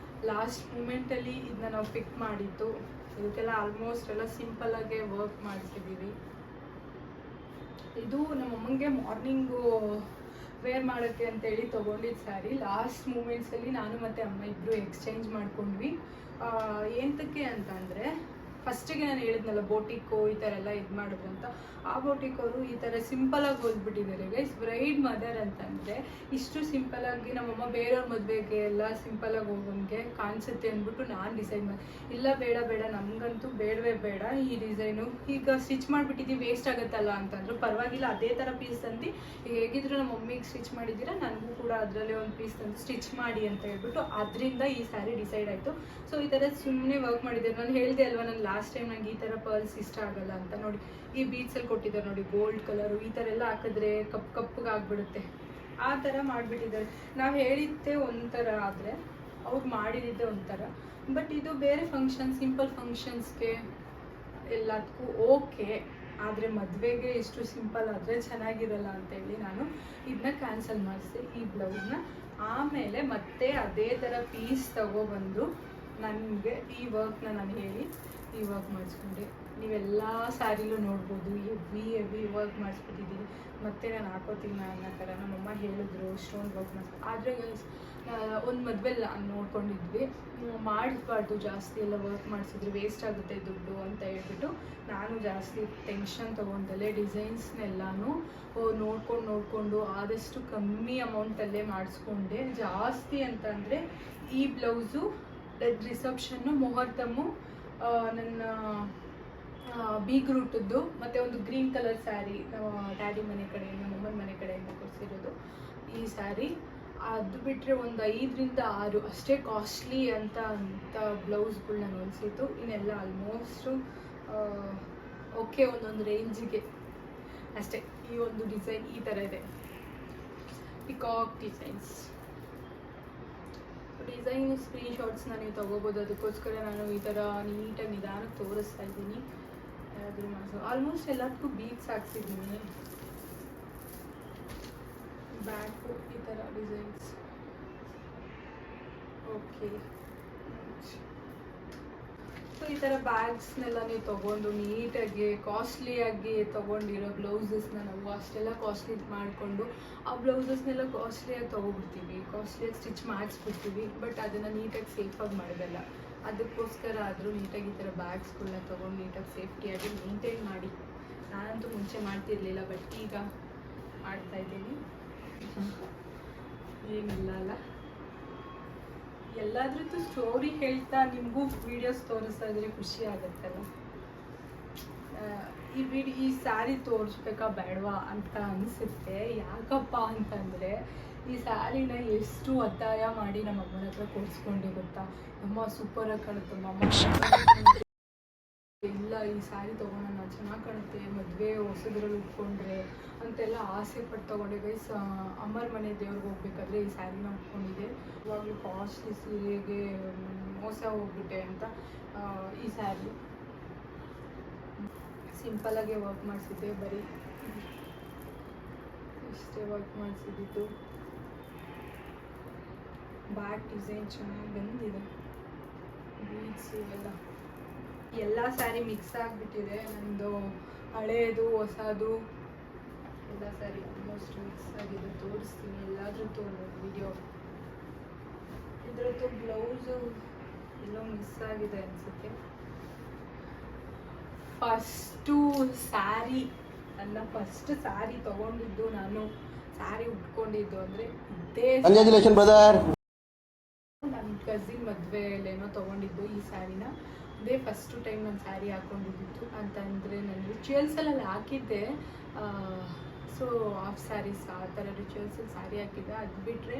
ಲಾಸ್ಟ್ ಮೂಮೆಂಟಲ್ಲಿ ಇದನ್ನ ನಾವು ಪಿಕ್ ಮಾಡಿದ್ದು. ಇದಕ್ಕೆಲ್ಲ ಆಲ್ಮೋಸ್ಟ್ ಎಲ್ಲ ಸಿಂಪಲ್ಲಾಗೆ ವರ್ಕ್ ಮಾಡಿಸಿದ್ದೀವಿ. ಇದು ನಮ್ಮಮ್ಮಂಗೆ ಮಾರ್ನಿಂಗು ವೇರ್ ಮಾಡೋಕ್ಕೆ ಅಂತೇಳಿ ತೊಗೊಂಡಿದ್ದು ಸ್ಯಾರಿ. ಲಾಸ್ಟ್ ಮೂಮೆಂಟ್ಸಲ್ಲಿ ನಾನು ಮತ್ತು ಅಮ್ಮ ಇಬ್ಬರು ಎಕ್ಸ್ಚೇಂಜ್ ಮಾಡ್ಕೊಂಡ್ವಿ. ಎಂತಕ್ಕೆ ಅಂತ ಅಂದರೆ, ಫಸ್ಟಿಗೆ ನಾನು ಹೇಳಿದ್ನಲ್ಲ ಬೋಟಿಕ್ಕು ಈ ಥರ ಎಲ್ಲ ಇದು ಮಾಡಿದ್ರು ಅಂತ, ಆ ಬೋಟಿಕ್ಕವರು ಈ ಥರ ಸಿಂಪಲಾಗಿ ಹೋಗ್ಬಿಟ್ಟಿದ್ದಾರೆ ಗೈಸ್. ಬ್ರೈಡ್ ಮದರ್ ಅಂತಂದರೆ ಇಷ್ಟು ಸಿಂಪಲಾಗಿ ನಮ್ಮಮ್ಮ ಬೇರೆಯವ್ರ ಮದುವೆಗೆ ಎಲ್ಲ ಸಿಂಪಲಾಗಿ ಹೋಗೋಂಗೆ ಕಾಣಿಸುತ್ತೆ ಅಂದ್ಬಿಟ್ಟು ನಾನು ಡಿಸೈಡ್ ಮಾಡಿ, ಇಲ್ಲ ಬೇಡ ಬೇಡ ನಮಗಂತೂ ಬೇಡವೇ ಬೇಡ ಈ ಡಿಸೈನು, ಈಗ ಸ್ಟಿಚ್ ಮಾಡಿಬಿಟ್ಟಿದ್ದೀವಿ ವೇಸ್ಟ್ ಆಗುತ್ತಲ್ಲ ಅಂತಂದ್ರು. ಪರವಾಗಿಲ್ಲ ಅದೇ ಥರ ಪೀಸ್ ತಂದು ಈಗ ಹೇಗಿದ್ರು ನಮ್ಮ ಮಮ್ಮಿಗೆ ಸ್ಟಿಚ್ ಮಾಡಿದ್ದೀರಾ, ನನಗೂ ಕೂಡ ಅದರಲ್ಲೇ ಒಂದು ಪೀಸ್ ತಂದು ಸ್ಟಿಚ್ ಮಾಡಿ ಅಂತ ಹೇಳ್ಬಿಟ್ಟು ಅದರಿಂದ ಈ ಸ್ಯಾರಿ ಡಿಸೈಡ್ ಆಯಿತು. ಸೊ ಈ ಥರ ಸುಮ್ಮನೆ ವರ್ಕ್ ಮಾಡಿದ್ದೆ. ನಾನು ಹೇಳಿದೆ ಅಲ್ವಾ, ನಾನು ಲಾಸ್ಟ್ ಟೈಮ್ ನಂಗೆ ಈ ಥರ ಪರ್ಲ್ಸ್ ಇಷ್ಟ ಆಗಲ್ಲ ಅಂತ. ನೋಡಿ ಈ ಬೀಡ್ಸಲ್ಲಿ ಕೊಟ್ಟಿದ್ದಾರೆ ನೋಡಿ, ಗೋಲ್ಡ್ ಕಲರು, ಈ ಥರ ಎಲ್ಲ ಹಾಕಿದ್ರೆ ಕಪ್ಪಗೆ ಆಗಿಬಿಡುತ್ತೆ, ಆ ಥರ ಮಾಡಿಬಿಟ್ಟಿದ್ದಾರೆ. ನಾವು ಹೇಳಿದ್ದೆ ಒಂಥರ ಆದರೆ ಅವ್ರು ಮಾಡಿದ್ದೆ ಒಂಥರ. ಬಟ್ ಇದು ಬೇರೆ ಫಂಕ್ಷನ್, ಸಿಂಪಲ್ ಫಂಕ್ಷನ್ಸ್ಗೆ ಎಲ್ಲದಕ್ಕೂ ಓಕೆ, ಆದರೆ ಮದುವೆಗೆ ಇಷ್ಟು ಸಿಂಪಲ್ ಆದರೆ ಚೆನ್ನಾಗಿರಲ್ಲ ಅಂತೇಳಿ ನಾನು ಇದನ್ನ ಕ್ಯಾನ್ಸಲ್ ಮಾಡಿಸಿದೆ ಈ ಬ್ಲೌಸ್ನ. ಆಮೇಲೆ ಮತ್ತೆ ಅದೇ ಥರ ಪೀಸ್ ತಗೊಬಂದು ನನಗೆ ಈ ವರ್ಕ್ನ ನಾನು ಹೇಳಿ ಈ ವರ್ಕ್ ಮಾಡಿಸ್ಕೊಂಡೆ. ನೀವೆಲ್ಲ ಸ್ಯಾರಿಲೂ ನೋಡ್ಬೋದು ಹೆವಿ ವರ್ಕ್ ಮಾಡಿಸ್ಬಿಟ್ಟಿದ್ದೀನಿ. ಮತ್ತೆ ನಾನು ಹಾಕೋತೀನಿ ಅನ್ನೋ ಥರ ನಮ್ಮಮ್ಮ ಹೇಳಿದ್ರು ಸ್ಟೋನ್ ವರ್ಕ್ ಮಾಡಿಸ್ಕೊ. ಆದರೆ ಒಂದು ಮದುವೆಲ್ಲ ನೋಡ್ಕೊಂಡಿದ್ವಿ, ಮಾಡಿಸ್ಬಾರ್ದು ಜಾಸ್ತಿ ಎಲ್ಲ ವರ್ಕ್ ಮಾಡಿಸಿದ್ರೆ ವೇಸ್ಟ್ ಆಗುತ್ತೆ ದುಡ್ಡು ಅಂತ ಹೇಳ್ಬಿಟ್ಟು ನಾನು ಜಾಸ್ತಿ ಟೆನ್ಷನ್ ತೊಗೊಂಡಲ್ಲೇ ಡಿಸೈನ್ಸ್ನೆಲ್ಲನೂ ನೋಡ್ಕೊಂಡು ಆದಷ್ಟು ಕಮ್ಮಿ ಅಮೌಂಟಲ್ಲೇ ಮಾಡಿಸ್ಕೊಂಡೆ. ಜಾಸ್ತಿ ಅಂತಂದರೆ ಈ ಬ್ಲೌಸು, ರಿಸೆಪ್ಷನ್ನು, ಮುಹೂರ್ತಮು, ನನ್ನ ಬೀಗ್ರೂಟದ್ದು, ಮತ್ತು ಒಂದು ಗ್ರೀನ್ ಕಲರ್ ಸ್ಯಾರಿ ನಮ್ಮ ಡ್ಯಾಡಿ ಮನೆ ಕಡೆಯಿಂದ, ನಮ್ಮಮ್ಮನ ಮನೆ ಕಡೆಯಿಂದ ಕೊಡಿಸಿರೋದು ಈ ಸ್ಯಾರಿ. ಅದು ಬಿಟ್ಟರೆ ಒಂದು 5ರಿಂದ 6 ಅಷ್ಟೇ ಕಾಸ್ಟ್ಲಿ ಅಂತ ಬ್ಲೌಸ್ಗಳು ನಾನು ಹೊಲಿಸಿದ್ದು. ಇನ್ನೆಲ್ಲ ಆಲ್ಮೋಸ್ಟು ಓಕೆ, ಒಂದೊಂದು ರೇಂಜಿಗೆ ಅಷ್ಟೇ. ಈ ಒಂದು ಡಿಸೈನ್ ಈ ಥರ ಇದೆ, ಪಿಕಾಕ್ ಡಿಸೈನ್ಸ್. ಡಿಸೈನ್ ಸ್ಕ್ರೀನ್ಶಾಟ್ಸ್ನ ನೀವು ತೊಗೋಬೋದು. ಅದಕ್ಕೋಸ್ಕರ ನಾನು ಈ ಥರ ನೀಟಾಗಿ ನಿಧಾನಕ್ಕೆ ತೋರಿಸ್ತಾ ಇದ್ದೀನಿ. ಯಾರಾದರೂ ಮಾಡಿಸೋ ಆಲ್ಮೋಸ್ಟ್ ಎಲ್ಲದಕ್ಕೂ ಬೀಡ್ಸ್ ಹಾಕ್ಸಿದ್ದೀನಿ. ಬ್ಯಾಕು ಈ ಥರ ಡಿಸೈನ್ಸ್ ಓಕೆ. ಸೊ ಈ ಥರ ಬ್ಯಾಗ್ಸ್ನೆಲ್ಲ ನೀವು ತೊಗೊಂಡು ನೀಟಾಗಿ ಕಾಸ್ಟ್ಲಿಯಾಗಿ ತೊಗೊಂಡಿರೋ ಬ್ಲೌಸಸ್ನ ನಾವು ಅಷ್ಟೆಲ್ಲ ಕಾಸ್ಟ್ಲಿ ಮಾಡಿಕೊಂಡು ಆ ಬ್ಲೌಸಸ್ನೆಲ್ಲ ಕಾಸ್ಟ್ಲಿಯಾಗಿ ತೊಗೊಬಿಡ್ತೀವಿ, ಕಾಸ್ಟ್ಲಿಯಾಗಿ ಸ್ಟಿಚ್ ಮಾಡಿಸ್ಬಿಡ್ತೀವಿ. ಬಟ್ ಅದನ್ನು ನೀಟಾಗಿ ಸೇಫಾಗಿ ಮಾಡೋದಲ್ಲ. ಅದಕ್ಕೋಸ್ಕರ ಆದರೂ ನೀಟಾಗಿ ಈ ಥರ ಬ್ಯಾಗ್ಸ್ಗಳನ್ನ ತೊಗೊಂಡು ನೀಟಾಗಿ ಸೇಫ್ಟಿಯಾಗಿ ಮೇಂಟೈನ್ ಮಾಡಿ. ನಾನಂತೂ ಮುಂಚೆ ಮಾಡ್ತಿರ್ಲಿಲ್ಲ, ಬಟ್ ಈಗ ಮಾಡ್ತಾಯಿದ್ದೀನಿ. ಏನಿಲ್ಲ ಅಲ್ಲ, ಎಲ್ಲಾದ್ರದ್ದು ಸ್ಟೋರಿ ಹೇಳ್ತಾ ನಿಮಗೂ ವೀಡಿಯೋಸ್ ತೋರಿಸ್ತಾ ಇದ್ರೆ ಖುಷಿ ಆಗುತ್ತಲ್ಲ. ಈ ಸ್ಯಾರಿ ತೋರಿಸ್ಬೇಕಾ ಬೇಡವಾ ಅಂತ ಅನಿಸುತ್ತೆ. ಯಾಕಪ್ಪ ಅಂತಂದರೆ, ಈ ಸ್ಯಾರಿನ ಎಷ್ಟು ಒತ್ತಾಯ ಮಾಡಿ ನಮ್ಮ ಅಮ್ಮನ ಹತ್ರ ಕೊಡಿಸ್ಕೊಂಡೆ ಗೊತ್ತಾ. ಅಮ್ಮ ಸೂಪರಾಗಿ ಕಾಣುತ್ತೆ ಅಮ್ಮ, ಇಲ್ಲ ಈ ಸ್ಯಾರಿ ತೊಗೊಳೋಣ ಚೆನ್ನಾಗಿ ಕಾಣುತ್ತೆ ಮದುವೆ ಹೊಸದ್ರಲ್ಲಿ ಉಟ್ಕೊಂಡ್ರೆ ಅಂತೆಲ್ಲ ಆಸೆ ಪಟ್ಟು ತೊಗೊಂಡೆ ಗೈಸ್. ಅಮ್ಮರ ಮನೆ ದೇವ್ರಿಗೆ ಹೋಗ್ಬೇಕಾದ್ರೆ ಈ ಸ್ಯಾರಿನ ಉಟ್ಕೊಂಡಿದ್ದೆ. ಇವಾಗಲೂ ಕಾಸ್ಟ್ಲಿ ಸೀರೆಗೆ ಮೋಸ ಹೋಗ್ಬಿಟ್ಟೆ ಅಂತ ಈ ಸ್ಯಾರಿ ಸಿಂಪಲಾಗೆ ವರ್ಕ್ ಮಾಡಿಸಿದ್ದೆ. ಬರೀ ಇಷ್ಟೇ ವರ್ಕ್ ಮಾಡಿಸಿದ್ದು. ಬ್ಯಾಕ್ ಡಿಸೈನ್ ಚೆನ್ನಾಗಿ ಬಂದಿದೆ, ಬೀಡ್ಸು ಎಲ್ಲ ಸ್ಯಾರಿ ಮಿಕ್ಸ್ ಆಗಿಬಿಟ್ಟಿದೆ. ನಂದು ಹಳೇದು ಹೊಸದು ಎಲ್ಲ ಸ್ಯಾರಿ ಆಲ್ಮೋಸ್ಟ್ ಮಿಕ್ಸ್ ಆಗಿದೆ. ತೋರಿಸ್ತೀನಿ ಎಲ್ಲಾದ್ರೂ ವಿಡಿಯೋ. ಇದ್ರದ್ದು ಬ್ಲೌಸು ಎಲ್ಲೋ ಮಿಸ್ ಆಗಿದೆ ಅನಿಸುತ್ತೆ. ಫಸ್ಟು ಸ್ಯಾರಿ, ನನ್ನ ಫಸ್ಟ್ ಸ್ಯಾರಿ ತೊಗೊಂಡಿದ್ದು, ನಾನು ಸ್ಯಾರಿ ಉಟ್ಕೊಂಡಿದ್ದು ಅಂದರೆ ಇದೇ ನನ್ನ ಕಸಿನ್ ಮದುವೆಯಲ್ಲೇನೋ ತೊಗೊಂಡಿದ್ದು ಈ ಸ್ಯಾರಿನ. ಅದೇ ಫಸ್ಟು ಟೈಮ್ ನಾನು ಸ್ಯಾರಿ ಹಾಕ್ಕೊಂಡಿದ್ದು ಅಂತಂದರೆ ನಾನು ರಿಚುವಲ್ಸಲ್ಲಿ ಹಾಕಿದ್ದೆ. ಸೊ ಆಫ್ ಸ್ಯಾರೀಸ್ ಆ ಥರ ರಿಚುವಲ್ಸಲ್ಲಿ ಸ್ಯಾರಿ ಹಾಕಿದ್ದೆ. ಅದು ಬಿಟ್ಟರೆ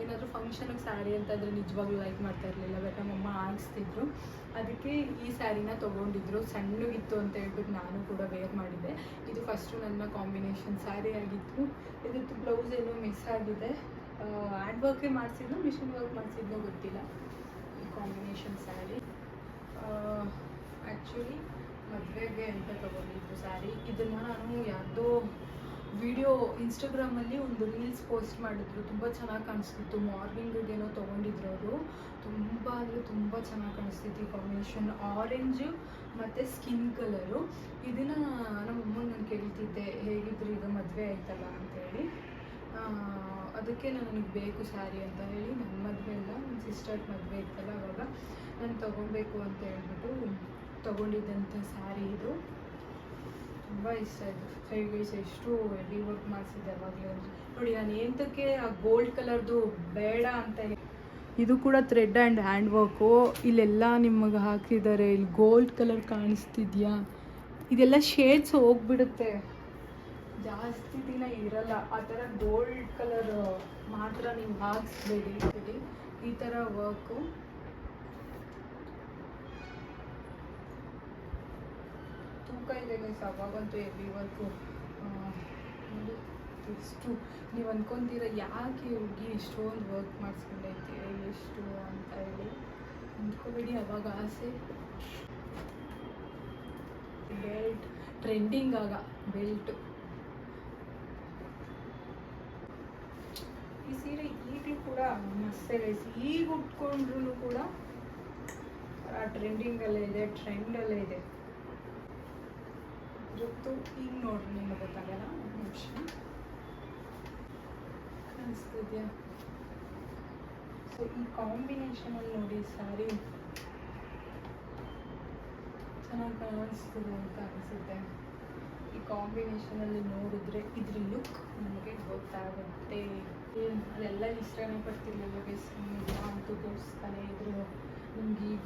ಏನಾದರೂ ಫಂಕ್ಷನಿಗೆ ಸ್ಯಾರಿ ಅಂತಂದರೆ ನಿಜವಾಗ್ಲೂ ಲೈಕ್ ಮಾಡ್ತಾ ಇರಲಿಲ್ಲ. ಬಟ್ ನಮ್ಮಮ್ಮ ಹಾಕ್ಸ್ತಿದ್ರು, ಅದಕ್ಕೆ ಈ ಸ್ಯಾರಿನ ತೊಗೊಂಡಿದ್ರು. ಸಣ್ಣಗಿತ್ತು ಅಂತ ಹೇಳ್ಬಿಟ್ಟು ನಾನು ಕೂಡ ವೇರ್ ಮಾಡಿದ್ದೆ. ಇದು ಫಸ್ಟು ನನ್ನ ಕಾಂಬಿನೇಷನ್ ಸ್ಯಾರಿ ಆಗಿತ್ತು. ಇದಕ್ಕೆ ಬ್ಲೌಸ್ ಏನೋ ಮಿಸ್ ಆಗಿದೆ. ಹ್ಯಾಂಡ್ ವರ್ಕೇ ಮಾಡಿಸಿದ್ನೋ ಮಿಷಿನ್ ವರ್ಕ್ ಮಾಡಿಸಿದ್ನೋ ಗೊತ್ತಿಲ್ಲ. ಈ ಕಾಂಬಿನೇಷನ್ ಸ್ಯಾರಿ ಆ್ಯಕ್ಚುಲಿ ಮದುವೆಗೆ ಅಂತ ತೊಗೊಂಡಿದ್ದು ಸ್ಯಾರಿ. ಇದನ್ನು ನಾನು ಯಾವುದೋ ವಿಡಿಯೋ ಇನ್ಸ್ಟಾಗ್ರಾಮಲ್ಲಿ ಒಂದು ರೀಲ್ಸ್ ಪೋಸ್ಟ್ ಮಾಡಿದ್ರು, ತುಂಬ ಚೆನ್ನಾಗಿ ಕಾಣಿಸ್ತಿತ್ತು. ಮಾರ್ನಿಂಗಿಗೇನೋ ತೊಗೊಂಡಿದ್ರು ಅವರು. ತುಂಬ ಅಂದರೆ ತುಂಬ ಚೆನ್ನಾಗಿ ಕಾಣಿಸ್ತಿತ್ತು ಈ ಕಾಂಬಿನೇಷನ್, ಆರೆಂಜು ಮತ್ತು ಸ್ಕಿನ್ ಕಲರು. ಇದನ್ನು ನಮ್ಮಮ್ಮ ನಾನು ಕೇಳ್ತಿದ್ದೆ, ಹೇಗಿದ್ರು ಈಗ ಮದುವೆ ಆಯ್ತಲ್ಲ ಅಂತೇಳಿ. ಅದಕ್ಕೆ ನನಗೆ ಬೇಕು ಸ್ಯಾರಿ ಅಂತ ಹೇಳಿ, ನನ್ನ ಮದುವೆ ಅಲ್ಲ, ನನ್ನ ಸಿಸ್ಟರ್ ಮದುವೆ ಇತ್ತಲ್ಲ ಅವಾಗ ನಾನು ತೊಗೊಬೇಕು ಅಂತ ಹೇಳ್ಬಿಟ್ಟು ತೊಗೊಂಡಿದ್ದಂಥ ಸ್ಯಾರಿ ಇದು. ತುಂಬ ಇಷ್ಟ ಆಯಿತು. ಗೈಸ್ ಎಷ್ಟು ಹೆವಿ ವರ್ಕ್ ಮಾಡಿಸಿದ್ದೆ ಅವಾಗಲೇ ನೋಡಿ. ನಾನು ಎಂತಕ್ಕೆ ಆ ಗೋಲ್ಡ್ ಕಲರ್ದು ಬೇಡ ಅಂತ. ಇದು ಕೂಡ ಥ್ರೆಡ್ ಆ್ಯಂಡ್ ಹ್ಯಾಂಡ್ ವರ್ಕು. ಇಲ್ಲೆಲ್ಲ ನಿಮಗೆ ಹಾಕಿದ್ದಾರೆ, ಇಲ್ಲಿ ಗೋಲ್ಡ್ ಕಲರ್ ಕಾಣಿಸ್ತಿದ್ಯಾ? ಇದೆಲ್ಲ ಶೇಡ್ಸ್ ಹೋಗ್ಬಿಡುತ್ತೆ, ಜಾಸ್ತಿ ದಿನ ಇರಲ್ಲ. ಆ ಥರ ಗೋಲ್ಡ್ ಕಲರ್ ಮಾತ್ರ ನೀವು ಹಾಕಿಸ್ಬೇಡಿ. ಈ ಥರ ವರ್ಕು ತೂಕ ಇದೆ ಗೈಸ್. ಅವಾಗಂತೂ heavy work. ಎಷ್ಟು ನೀವು ಅಂದ್ಕೊತೀರ ಯಾಕೆ ಹುಡುಗಿ ಎಷ್ಟೊಂದು ವರ್ಕ್ ಮಾಡಿಸ್ಕೊಂಡೈತೆ ಎಷ್ಟು ಅಂತ ಹೇಳಿ ಅಂದ್ಕೋಬೇಡಿ. ಅವಾಗ ಆಸೆ. ಬೆಲ್ಟ್ ಟ್ರೆಂಡಿಂಗ್ ಆಗ ಬೆಲ್ಟು. ಈ ಸೀರೆ ಈಗಲೂ ಕೂಡ ಮಸ್ತ್ ಗೈಸ್. ಈಗ ಉಟ್ಕೊಂಡ್ರು ಕೂಡ ಆ ಟ್ರೆಂಡಿಂಗಲ್ಲೇ ಇದೆ, ಟ್ರೆಂಡಲ್ಲೇ ಇದೆ. ಇವತ್ತು ಈಗ ನೋಡ್ರಿ ನಿಮಗೆ ಗೊತ್ತಾಗಲ್ಲ, ಒಂದು ನಿಮಿಷ ಕಾಣಿಸ್ತಿದ್ಯಾ? ಸೊ ಈ ಕಾಂಬಿನೇಷನಲ್ಲಿ ನೋಡಿ ಸ್ಯಾರಿ ಚೆನ್ನಾಗಿ ಕಾಣಿಸ್ತಿದೆ ಅಂತ ಅನಿಸುತ್ತೆ. ಈ ಕಾಂಬಿನೇಷನಲ್ಲಿ ನೋಡಿದ್ರೆ ಇದ್ರ ಲುಕ್ ನಮಗೆ ಗೊತ್ತಾಗುತ್ತೆ. ಅದೆಲ್ಲ ಇಷ್ಟನೇ ಪಡ್ತಿರ್ಲಿಲ್ಲ ಗೈಸ್. ಅಂತೂ ತೋರಿಸ್ತಾನೆ ಇದ್ರು, ನಿಮ್ಗೆ ಈಗ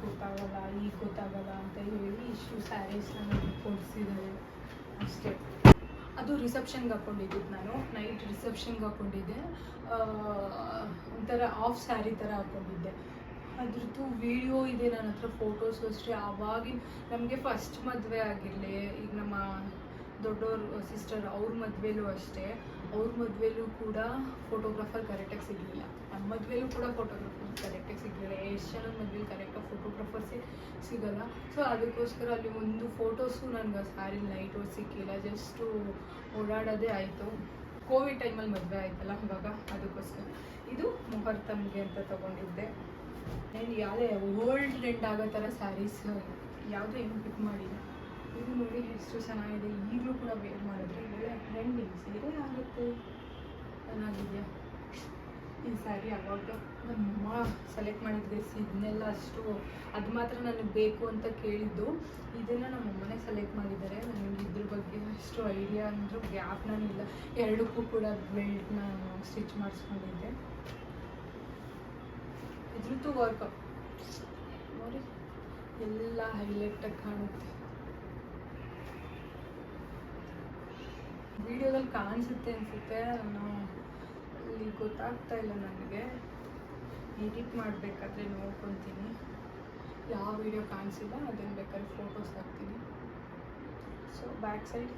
ಗೊತ್ತಾಗಲ್ಲ ಅಂತ ಹೇಳಿ ಇಷ್ಟು ಸ್ಯಾರೀಸ್ ನನಗೆ ಕೊಡಿಸಿದ್ದಾರೆ ಅಷ್ಟೇ. ಅದು ರಿಸೆಪ್ಷನ್ಗೆ ಹಾಕ್ಕೊಂಡಿದ್ದು ನಾನು, ನೈಟ್ ರಿಸೆಪ್ಷನ್ಗೆ ಹಾಕ್ಕೊಂಡಿದ್ದೆ. ಒಂಥರ ಆಫ್ ಸ್ಯಾರಿ ಥರ ಹಾಕ್ಕೊಂಡಿದ್ದೆ. ಅದ್ರದ್ದು ವಿಡಿಯೋ ಇದೆ ನನ್ನ ಹತ್ರ, ಫೋಟೋಸು ಅಷ್ಟೇ. ಆವಾಗಿನ ನಮಗೆ ಫಸ್ಟ್ ಮದುವೆ ಆಗಿರಲಿ, ಈಗ ನಮ್ಮ ದೊಡ್ಡವ್ರ ಸಿಸ್ಟರ್ ಅವ್ರ ಮದುವೆಲೂ ಅಷ್ಟೇ. ಅವ್ರ ಮದುವೆಲೂ ಕೂಡ ಫೋಟೋಗ್ರಾಫರ್ ಕರೆಕ್ಟಾಗಿ ಸಿಗಲಿಲ್ಲ, ನಮ್ಮ ಮದುವೆಲೂ ಕೂಡ ಫೋಟೋಗ್ರಾಫರ್ ಕರೆಕ್ಟಾಗಿ ಸಿಗಲಿಲ್ಲ. ಎಷ್ಟು ಜನ ಮದುವೆಲಿ ಕರೆಕ್ಟಾಗಿ ಫೋಟೋಗ್ರಾಫರ್ಸೇ ಸಿಗಲ್ಲ. ಸೊ ಅದಕ್ಕೋಸ್ಕರ ಅಲ್ಲಿ ಒಂದು ಫೋಟೋಸು ನನಗೆ ಸ್ಯಾರಿ ನೈಟ್ ಸಿಕ್ಕಿಲ್ಲ, ಜಸ್ಟು ಓಡಾಡೋದೇ ಆಯಿತು. ಕೋವಿಡ್ ಟೈಮಲ್ಲಿ ಮದುವೆ ಆಯ್ತಲ್ಲ ಇವಾಗ, ಅದಕ್ಕೋಸ್ಕರ. ಇದು ಮುಹೂರ್ತಮ್ಗೆ ಅಂತ ತೊಗೊಂಡಿದ್ದೆ. ಏನು ಯಾವುದೇ ಓಲ್ಡ್ ಟ್ರೆಂಡ್ ಆಗೋ ಥರ ಸ್ಯಾರೀಸ್ ಯಾವುದೂ ಏನು ಪಿಕ್ ಮಾಡಿಲ್ಲ. ಇದು ನೋಡಿ ಎಷ್ಟು ಚೆನ್ನಾಗಿದೆ, ಈಗಲೂ ಕೂಡ ವೇರ್ ಮಾಡಿದ್ರೆ ಒಳ್ಳೆ ಟ್ರೆಂಡಿಂಗ್ ಸೀರೆ ಆಗುತ್ತೆ. ಚೆನ್ನಾಗಿದೆಯಾ ಈ ಸ್ಯಾರಿ? ಅವಾಗ ನಮ್ಮಮ್ಮ ಸೆಲೆಕ್ಟ್ ಮಾಡಿದ್ದೆ. ಇದನ್ನೆಲ್ಲ ಅಷ್ಟು ಅದು ಮಾತ್ರ ನನಗೆ ಬೇಕು ಅಂತ ಕೇಳಿದ್ದು. ಇದನ್ನು ನಮ್ಮಮ್ಮನೇ ಸೆಲೆಕ್ಟ್ ಮಾಡಿದ್ದಾರೆ. ನನಗೆ ಇದ್ರ ಬಗ್ಗೆ ಅಷ್ಟು ಐಡಿಯಾ ಅಂದರೂ ಗ್ಯಾಪ್ನಾನಿಲ್ಲ. ಎರಡಕ್ಕೂ ಕೂಡ ಬೆಲ್ಟ್ನ ಸ್ಟಿಚ್ ಮಾಡಿಸ್ಕೊಂಡಿದ್ದೆ. ಇದ್ರದ್ದು ವರ್ಕ್ ನೋಡಿ ಎಲ್ಲ ಹೈಲೈಟಾಗಿ ಕಾಣುತ್ತೆ. ವಿಡಿಯೋದಲ್ಲಿ ಕಾಣಿಸುತ್ತೆ ಅನಿಸುತ್ತೆ, ನಾನು ಇಲ್ಲಿ ಗೊತ್ತಾಗ್ತಾ ಇಲ್ಲ ನನಗೆ. ಎಡಿಟ್ ಮಾಡಬೇಕಾದ್ರೆ ನೋಡ್ಕೊತೀನಿ. ಯಾವ ವಿಡಿಯೋ ಕಾಣಿಸಿಲ್ಲ ಅದನ್ನು ಬೇಕಾದ್ರೆ ಫೋಟೋಸ್ ಹಾಕ್ತೀನಿ. ಸೊ ಬ್ಯಾಕ್ ಸೈಡ್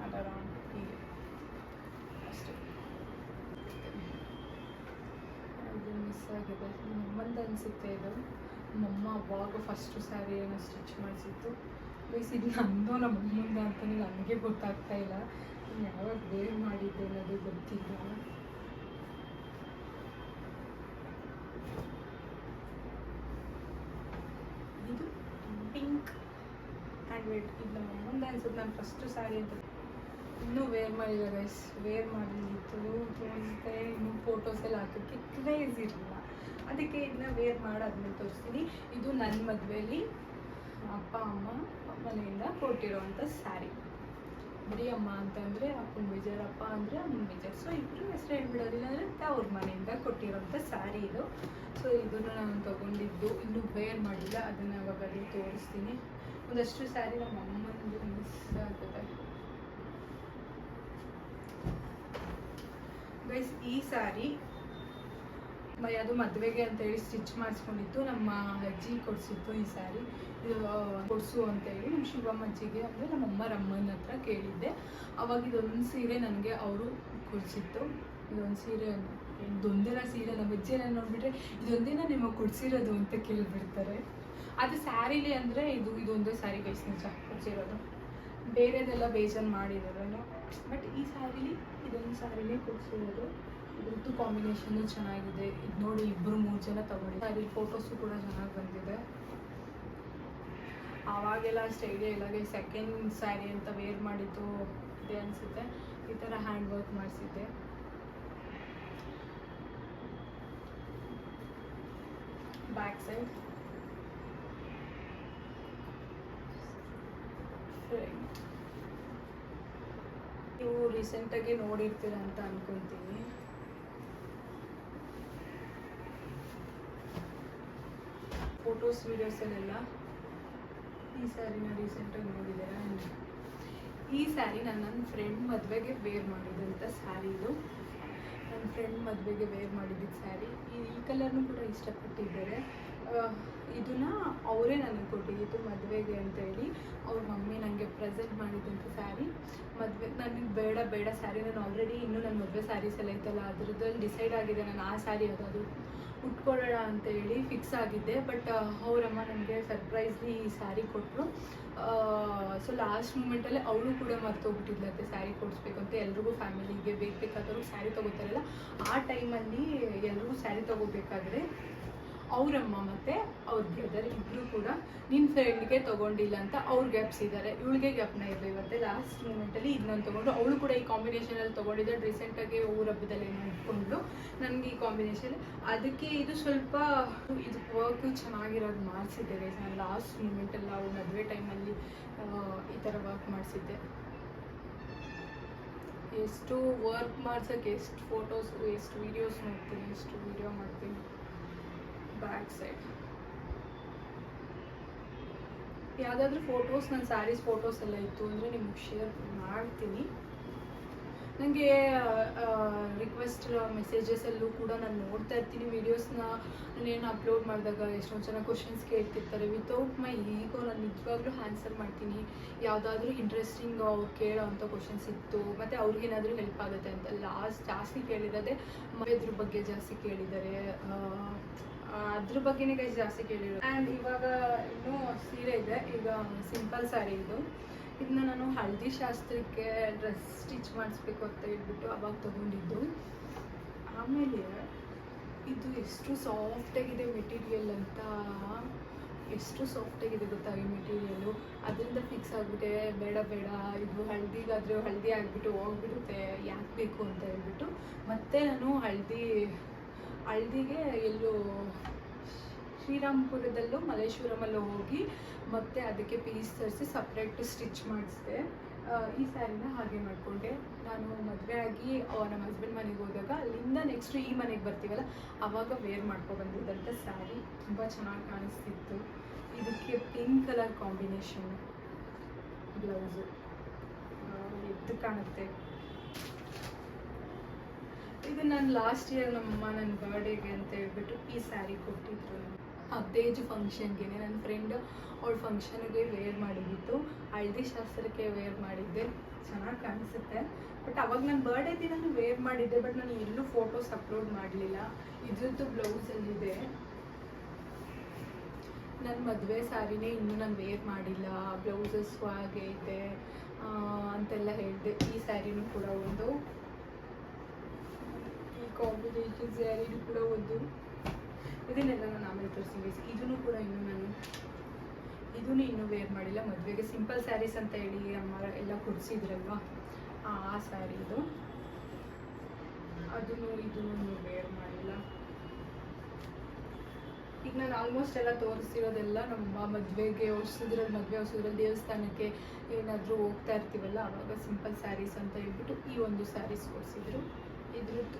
ಅದರ ಹೀಗೆ ಅಷ್ಟೇ. ಇದು ಮಿಸ್ ಆಗಿದೆ, ನಮ್ಮಂದು ಅನಿಸುತ್ತೆ ಇದು. ನಮ್ಮಮ್ಮ ಅವಾಗ ಫಸ್ಟು ಸ್ಯಾರಿ ಏನೋ ಸ್ಟಿಚ್ ಮಾಡಿಸಿತ್ತು ಗೈಸ್. ಇದು ನಂದು ನಮ್ಮಮ್ಮಂದು ಅಂತಲೇ ನನಗೆ ಗೊತ್ತಾಗ್ತಾ ಇಲ್ಲ. ಯಾವಾಗ ವೇರ್ ಮಾಡಿದ್ದೆ ಅನ್ನೋದು ಗೊತ್ತಿಲ್ಲ. ಇದು ಪಿಂಕ್ ಆ್ಯಂಡ್ ರೆಡ್. ಇದು ನಮ್ಮಮ್ಮಂದು ಅನ್ಸುತ್ತೆ. ನಾನು ಫಸ್ಟು ಸ್ಯಾರಿ ಅಂತ ಇನ್ನೂ ವೇರ್ ಮಾಡಿಲ್ಲ ಗೈಸ್. ವೇರ್ ಮಾಡಲಿತ್ತು ತೋರಿಸ್ದೆ, ಇನ್ನೂ ಫೋಟೋಸ್ ಎಲ್ಲ ಹಾಕೋಕ್ಕೆ ಕ್ರೇಜ್ ಇರಲಿಲ್ಲ. ಅದಕ್ಕೆ ಇದನ್ನ ವೇರ್ ಮಾಡಾದ್ಮೇಲೆ ತೋರಿಸ್ತೀನಿ. ಇದು ನನ್ನ ಮದುವೆಯಲ್ಲಿ ಅಪ್ಪ ಅಮ್ಮ ಮನೆಯಿಂದ ಕೊಟ್ಟಿರೋವಂಥ ಸ್ಯಾರಿ. ಬರೀ ಅಮ್ಮ ಅಂತಂದರೆ ಅಪ್ಪನ ಬೇಜಾರು, ಅಪ್ಪ ಅಂದರೆ ಅಮ್ಮನ ಬೇಜಾರು. ಸೊ ಇಬ್ಬರು ಹೆಸರು ಹೇಳ್ಬಿಡೋದಿಲ್ಲ ಅಂದರೆ ಅವ್ರ ಮನೆಯಿಂದ ಕೊಟ್ಟಿರೋಂಥ ಸ್ಯಾರಿ ಇದು. ಸೊ ಇದನ್ನು ನಾನು ತೊಗೊಂಡಿದ್ದು, ಇನ್ನೂ ವೇರ್ ಮಾಡಿಲ್ಲ. ಅದನ್ನು ಅವಾಗಲ್ಲಿ ತೋರಿಸ್ತೀನಿ. ಒಂದಷ್ಟು ಸ್ಯಾರಿ ನಮ್ಮ ಅಮ್ಮನಿಗೆ ಮಿಸ್ ಆಗುತ್ತೆ ಗೈಸ್. ಈ ಸ್ಯಾರಿ ಅದು ಮದುವೆಗೆ ಅಂತೇಳಿ ಸ್ಟಿಚ್ ಮಾಡಿಸ್ಕೊಂಡಿತ್ತು. ನಮ್ಮ ಅಜ್ಜಿ ಕೊಡಿಸಿತ್ತು ಈ ಸ್ಯಾರಿ. ಇದು ಕೊಡಿಸು ಅಂತೇಳಿ ನಮ್ಮ ಶಿವಮ್ಮ ಅಜ್ಜಿಗೆ ಅಂದರೆ ನಮ್ಮಮ್ಮ ರಮ್ಮನ ಹತ್ರ ಕೇಳಿದ್ದೆ. ಅವಾಗ ಇದೊಂದು ಸೀರೆ ನನಗೆ ಅವರು ಕೊಡಿಸಿತ್ತು. ಇದೊಂದು ಸೀರೆ, ಇದೊಂದಿನ ಸೀರೆ ನಮ್ಮ ಅಜ್ಜಿನ ನೋಡಿಬಿಟ್ರೆ ಇದೊಂದಿನ ನಿಮಗೆ ಕೊಡಿಸಿರೋದು ಅಂತ ಕೇಳಿಬಿಡ್ತಾರೆ. ಅದು ಸ್ಯಾರಿಲಿ ಅಂದರೆ ಇದೊಂದೇ ಸ್ಯಾರಿ ಗೈಸ್ ನಿಜ ಕೊಡಿಸಿರೋದು. ಬೇರೆದೆಲ್ಲ ಬೇಜಾರು ಮಾಡಿದ್ರು. ಬಟ್ ಈ ಸ್ಯಾರಿಲಿ ಇದೊಂದು ಸ್ಯಾರಿನೇ ಕೊಡಿಸಿರೋದು. ಇದ್ರದ್ದು ಕಾಂಬಿನೇಷನ್ನು ಚೆನ್ನಾಗಿದೆ. ಇದು ನೋಡಿ, 2-3 ಜನ ತಗೊಂಡಿದ್ದಾರೆ. ಸ್ಯಾರಿ ಫೋಟೋಸು ಕೂಡ ಚೆನ್ನಾಗಿ ಬಂದಿದೆ. ಆವಾಗೆಲ್ಲ ಅಷ್ಟು ಐಡಿಯಾ ಇಲ್ಲ, ಸೆಕೆಂಡ್ ಸ್ಯಾರಿ ಅಂತ ವೇರ್ ಮಾಡಿದ್ದು ಇದೆ ಅನಿಸುತ್ತೆ. ಈ ಥರ ಹ್ಯಾಂಡ್ ವರ್ಕ್ ಮಾಡಿಸಿದ್ದೆ. Back side front. ನೀವು ರೀಸೆಂಟಾಗಿ ನೋಡಿರ್ತೀರ ಅಂತ ಅನ್ಕೊತೀನಿ. ಫೋಟೋಸ್ ವೀಡಿಯೋಸಲ್ಲೆಲ್ಲ ಈ ಸ್ಯಾರಿನ ರೀಸೆಂಟಾಗಿ ನೋಡಿದ್ದೀರಾ? ಈ ಸ್ಯಾರಿ ನನ್ನ ಫ್ರೆಂಡ್ ಮದುವೆಗೆ ವೇರ್ ಮಾಡಿದಂಥ ಸ್ಯಾರಿ ಇದು. ನನ್ನ ಫ್ರೆಂಡ್ ಮದುವೆಗೆ ವೇರ್ ಮಾಡಿದ್ದಿದ್ದು ಸ್ಯಾರಿ. ಈ ಕಲರ್ನು ಕೂಡ ಇಷ್ಟಪಟ್ಟಿದ್ದಾರೆ. ಇದನ್ನು ಅವರೇ ನನಗೆ ಕೊಟ್ಟಿದ್ದು ಮದುವೆಗೆ ಅಂತೇಳಿ. ಅವ್ರ ಮಮ್ಮಿ ನನಗೆ ಪ್ರೆಸೆಂಟ್ ಮಾಡಿದಂಥ ಸ್ಯಾರಿ. ಮದುವೆ ನನಗೆ ಬೇಡ ಸ್ಯಾರಿ, ನಾನು ಆಲ್ರೆಡಿ ಇನ್ನೂ ನನ್ನ ಮದುವೆ ಸ್ಯಾರೀಸ್ ಎಲ್ಲ ಇತ್ತಲ್ಲ ಅದ್ರದ್ದಲ್ಲಿ ಡಿಸೈಡ್ ಆಗಿದೆ ನಾನು ಆ ಸ್ಯಾರಿ ಯಾವುದಾದ್ರು ಉಟ್ಕೊಳ್ಳೋಣ ಅಂತೇಳಿ ಫಿಕ್ಸ್ ಆಗಿದ್ದೆ. ಬಟ್ ಅವರಮ್ಮ ನನಗೆ ಸರ್ಪ್ರೈಸ್ಲಿ ಈ ಸ್ಯಾರಿ ಕೊಟ್ಟರು. ಸೊ ಲಾಸ್ಟ್ ಮೂಮೆಂಟಲ್ಲೇ ಅವಳು ಕೂಡ ಮರ್ತೋಗ್ಬಿಟ್ಟಿದ್ಲಂತೆ ಸ್ಯಾರಿ ಕೊಡಿಸ್ಬೇಕು ಅಂತ. ಎಲ್ರಿಗೂ ಫ್ಯಾಮಿಲಿಗೆ ಬೇಕಾದವ್ರು ಸ್ಯಾರಿ ತೊಗೋತಾರಲ್ಲ, ಆ ಟೈಮಲ್ಲಿ ಎಲ್ರಿಗೂ ಸ್ಯಾರಿ ತೊಗೋಬೇಕಾದ್ರೆ ಅವರಮ್ಮ ಮತ್ತು ಅವ್ರ ಬ್ರದರ್ ಇಬ್ಬರು ಕೂಡ ನಿನ್ನ ಫ್ರೆಂಡ್ಗೆ ತೊಗೊಂಡಿಲ್ಲ ಅಂತ ಅವ್ರು ಗ್ಯಾಪ್ಸಿದ್ದಾರೆ. ಇವಳಿಗೆ ಗ್ಯಾಪ್ನ ಇರಲಿ. ಇವತ್ತೆ ಲಾಸ್ಟ್ ಮೂಮೆಂಟಲ್ಲಿ ಇದನ್ನ ತೊಗೊಂಡು ಅವಳು ಕೂಡ ಈ ಕಾಂಬಿನೇಷನಲ್ಲಿ ತೊಗೊಂಡಿದ್ದೆ. ರೀಸೆಂಟಾಗಿ ಊರ ಹಬ್ಬದಲ್ಲಿ ಇಟ್ಕೊಂಡು ನನಗೆ ಈ ಕಾಂಬಿನೇಷನ್, ಅದಕ್ಕೆ ಇದು ಸ್ವಲ್ಪ ಇದು ವರ್ಕು ಚೆನ್ನಾಗಿರೋದು ಮಾಡಿಸಿದ್ದೆ. ನಾನು ಲಾಸ್ಟ್ ಮೂಮೆಂಟಲ್ಲಿ ನಾವು ಮದುವೆ ಟೈಮಲ್ಲಿ ಈ ಥರ ವರ್ಕ್ ಮಾಡಿಸಿದ್ದೆ. ಎಷ್ಟು ವರ್ಕ್ ಮಾಡ್ಸೋಕ್ಕೆ ಎಷ್ಟು ಫೋಟೋಸು, ಎಷ್ಟು ವೀಡಿಯೋಸ್ ನೋಡ್ತೀನಿ, ಎಷ್ಟು ವೀಡಿಯೋ ಮಾಡ್ತೀನಿ. ಬ್ಯಾಕ್ ಸೈಡ್ ಯಾವುದಾದ್ರೂ ಫೋಟೋಸ್, ನನ್ನ ಸ್ಯಾರೀಸ್ ಫೋಟೋಸ್ ಎಲ್ಲ ಇತ್ತು ಅಂದರೆ ನಿಮ್ಗೆ ಶೇರ್ ಮಾಡ್ತೀನಿ. ನನಗೆ ರಿಕ್ವೆಸ್ಟ್ ಮೆಸೇಜಸಲ್ಲೂ ಕೂಡ ನಾನು ನೋಡ್ತಾ ಇರ್ತೀನಿ ವೀಡಿಯೋಸ್ನ. ನಾನೇನು ಅಪ್ಲೋಡ್ ಮಾಡಿದಾಗ ಎಷ್ಟೊಂದು ಜನ ಕ್ವಶನ್ಸ್ ಕೇಳ್ತಿರ್ತಾರೆ. ವಿತೌಟ್ ಮೈ ಈಗೋ ನಾನು ನಿಜವಾಗ್ಲೂ ಆನ್ಸರ್ ಮಾಡ್ತೀನಿ. ಯಾವುದಾದ್ರೂ ಇಂಟ್ರೆಸ್ಟಿಂಗ್ ಅವ್ರು ಕೇಳೋ ಅಂಥ ಕ್ವಶನ್ಸ್ ಇತ್ತು, ಮತ್ತು ಅವ್ರಿಗೇನಾದರೂ ಹೆಲ್ಪ್ ಆಗುತ್ತೆ ಅಂತ ಜಾಸ್ತಿ ಕೇಳಿರೋದೆ ಇದ್ರ ಬಗ್ಗೆ ಜಾಸ್ತಿ ಕೇಳಿದ್ದಾರೆ. ಅದ್ರ ಬಗ್ಗೆನೇ ಗೈಸ್ ಜಾಸ್ತಿ ಕೇಳಿರೋದು. ಆ್ಯಂಡ್ ಇವಾಗ ಇನ್ನೂ ಸೀರೆ ಇದೆ. ಈಗ ಸಿಂಪಲ್ ಸ್ಯಾರಿ ಇದು. ಇದನ್ನ ನಾನು ಹಳದಿ ಶಾಸ್ತ್ರಕ್ಕೆ ಡ್ರೆಸ್ ಸ್ಟಿಚ್ ಮಾಡಿಸ್ಬೇಕು ಅಂತ ಹೇಳ್ಬಿಟ್ಟು ಅವಾಗ ತೊಗೊಂಡಿದ್ದು. ಆಮೇಲೆ ಇದು ಎಷ್ಟು ಸಾಫ್ಟಾಗಿದೆ ಮೆಟೀರಿಯಲ್ ಅಂತ, ಎಷ್ಟು ಸಾಫ್ಟಾಗಿದೆ ಗೊತ್ತಾ ಈ ಮೆಟೀರಿಯಲು. ಅದರಿಂದ ಫಿಕ್ಸ್ ಆಗಿಬಿಟ್ಟೆ, ಬೇಡ ಇದು ಹಳದಿಗಾದರೆ ಹಳದಿ ಆಗಿಬಿಟ್ಟು ಹೋಗ್ಬಿಡುತ್ತೆ, ಯಾಕೆ ಬೇಕು ಅಂತ ಹೇಳ್ಬಿಟ್ಟು ಮತ್ತೆ ನಾನು ಹಳದಿಗೆ ಎಲ್ಲೂ ಶ್ರೀರಾಮಪುರದಲ್ಲೂ ಮಲ್ಲೇಶ್ವರಮಲ್ಲೂ ಹೋಗಿ ಮತ್ತೆ ಅದಕ್ಕೆ ಪೀಸ್ ತರಿಸಿ ಸಪ್ರೇಟ್ ಸ್ಟಿಚ್ ಮಾಡಿಸಿದೆ. ಈ ಸ್ಯಾರಿನ ಹಾಗೆ ಮಾಡಿಕೊಂಡೆ. ನಾನು ಮದುವೆ ಆಗಿ ನಮ್ಮ ಹಸ್ಬೆಂಡ್ ಮನೆಗೆ ಹೋದಾಗ ಅಲ್ಲಿಂದ ನೆಕ್ಸ್ಟು ಈ ಮನೆಗೆ ಬರ್ತೀವಲ್ಲ ಆವಾಗ ವೇರ್ ಮಾಡ್ಕೊಬಂದಿದ್ದಂಥ ಸ್ಯಾರಿ ತುಂಬ ಚೆನ್ನಾಗಿ ಕಾಣಿಸ್ತಿತ್ತು. ಇದಕ್ಕೆ ಪಿಂಕ್ ಕಲರ್ ಕಾಂಬಿನೇಷನ್ ಬ್ಲೌಸು ಎದ್ದು ಕಾಣುತ್ತೆ. ಇದು ನಾನು ಲಾಸ್ಟ್ ಇಯರ್ ನಮ್ಮಮ್ಮ ನನ್ನ ಬರ್ಡೇಗೆ ಅಂತ ಹೇಳ್ಬಿಟ್ಟು ಈ ಸ್ಯಾರಿ ಕೊಟ್ಟಿದ್ರು. ಹಬ್ದೇಜ್ ಫಂಕ್ಷನ್ಗೆ ನನ್ನ ಫ್ರೆಂಡ್ ಅವಳ ಫಂಕ್ಷನ್ಗೆ ವೇರ್ ಮಾಡಿದ್ದಿತ್ತು. ಹಳದಿ ಶಾಸ್ತ್ರಕ್ಕೆ ವೇರ್ ಮಾಡಿದ್ದೆ, ಚೆನ್ನಾಗಿ ಕಾಣಿಸುತ್ತೆ. ಬಟ್ ಅವಾಗ ನನ್ನ ಬರ್ಡೇ ದಿನ ವೇರ್ ಮಾಡಿದ್ದೆ, ಬಟ್ ನಾನು ಎಲ್ಲೂ ಫೋಟೋಸ್ ಅಪ್ಲೋಡ್ ಮಾಡಲಿಲ್ಲ. ಇದ್ರದ್ದು ಬ್ಲೌಸಲ್ಲಿದೆ. ನನ್ನ ಮದುವೆ ಸ್ಯಾರಿನೇ ಇನ್ನೂ ನಾನು ವೇರ್ ಮಾಡಿಲ್ಲ, ಬ್ಲೌಸಸ್ ಹಾಗೆ ಇದೆ ಅಂತೆಲ್ಲ ಹೇಳಿದೆ. ಈ ಸ್ಯಾರಿನೂ ಕೂಡ ಒಂದು, ಈ ಕಾಂಬಿನೇಷನ್ ಸ್ಯಾರಿನೂ ಕೂಡ ಒಂದು. ಇದನ್ನೆಲ್ಲ ನಾನು ಆಮೇಲೆ ತೋರಿಸ್ತೀನಿ. ಇದನ್ನು ಕೂಡ ಇನ್ನೂ ವೇರ್ ಮಾಡಿಲ್ಲ. ಮದುವೆಗೆ ಸಿಂಪಲ್ ಸ್ಯಾರೀಸ್ ಅಂತ ಹೇಳಿ ಅಮ್ಮ ಎಲ್ಲ ಕೊಡಿಸಿದ್ರಲ್ವ, ಆ ಸ್ಯಾರಿ ಇದು. ಇದನ್ನು ವೇರ್ ಮಾಡಿಲ್ಲ. ಈಗ ನಾನು ಆಲ್ಮೋಸ್ಟ್ ಎಲ್ಲ ತೋರಿಸಿರೋದೆಲ್ಲ ನಮ್ಮ ಮದುವೆಗೆ ಮದುವೆ ದೇವಸ್ಥಾನಕ್ಕೆ ಏನಾದರೂ ಹೋಗ್ತಾ ಇರ್ತೀವಲ್ಲ ಆವಾಗ ಸಿಂಪಲ್ ಸ್ಯಾರೀಸ್ ಅಂತ ಹೇಳ್ಬಿಟ್ಟು ಈ ಒಂದು ಸ್ಯಾರೀಸ್ ಕೊಡಿಸಿದ್ರು.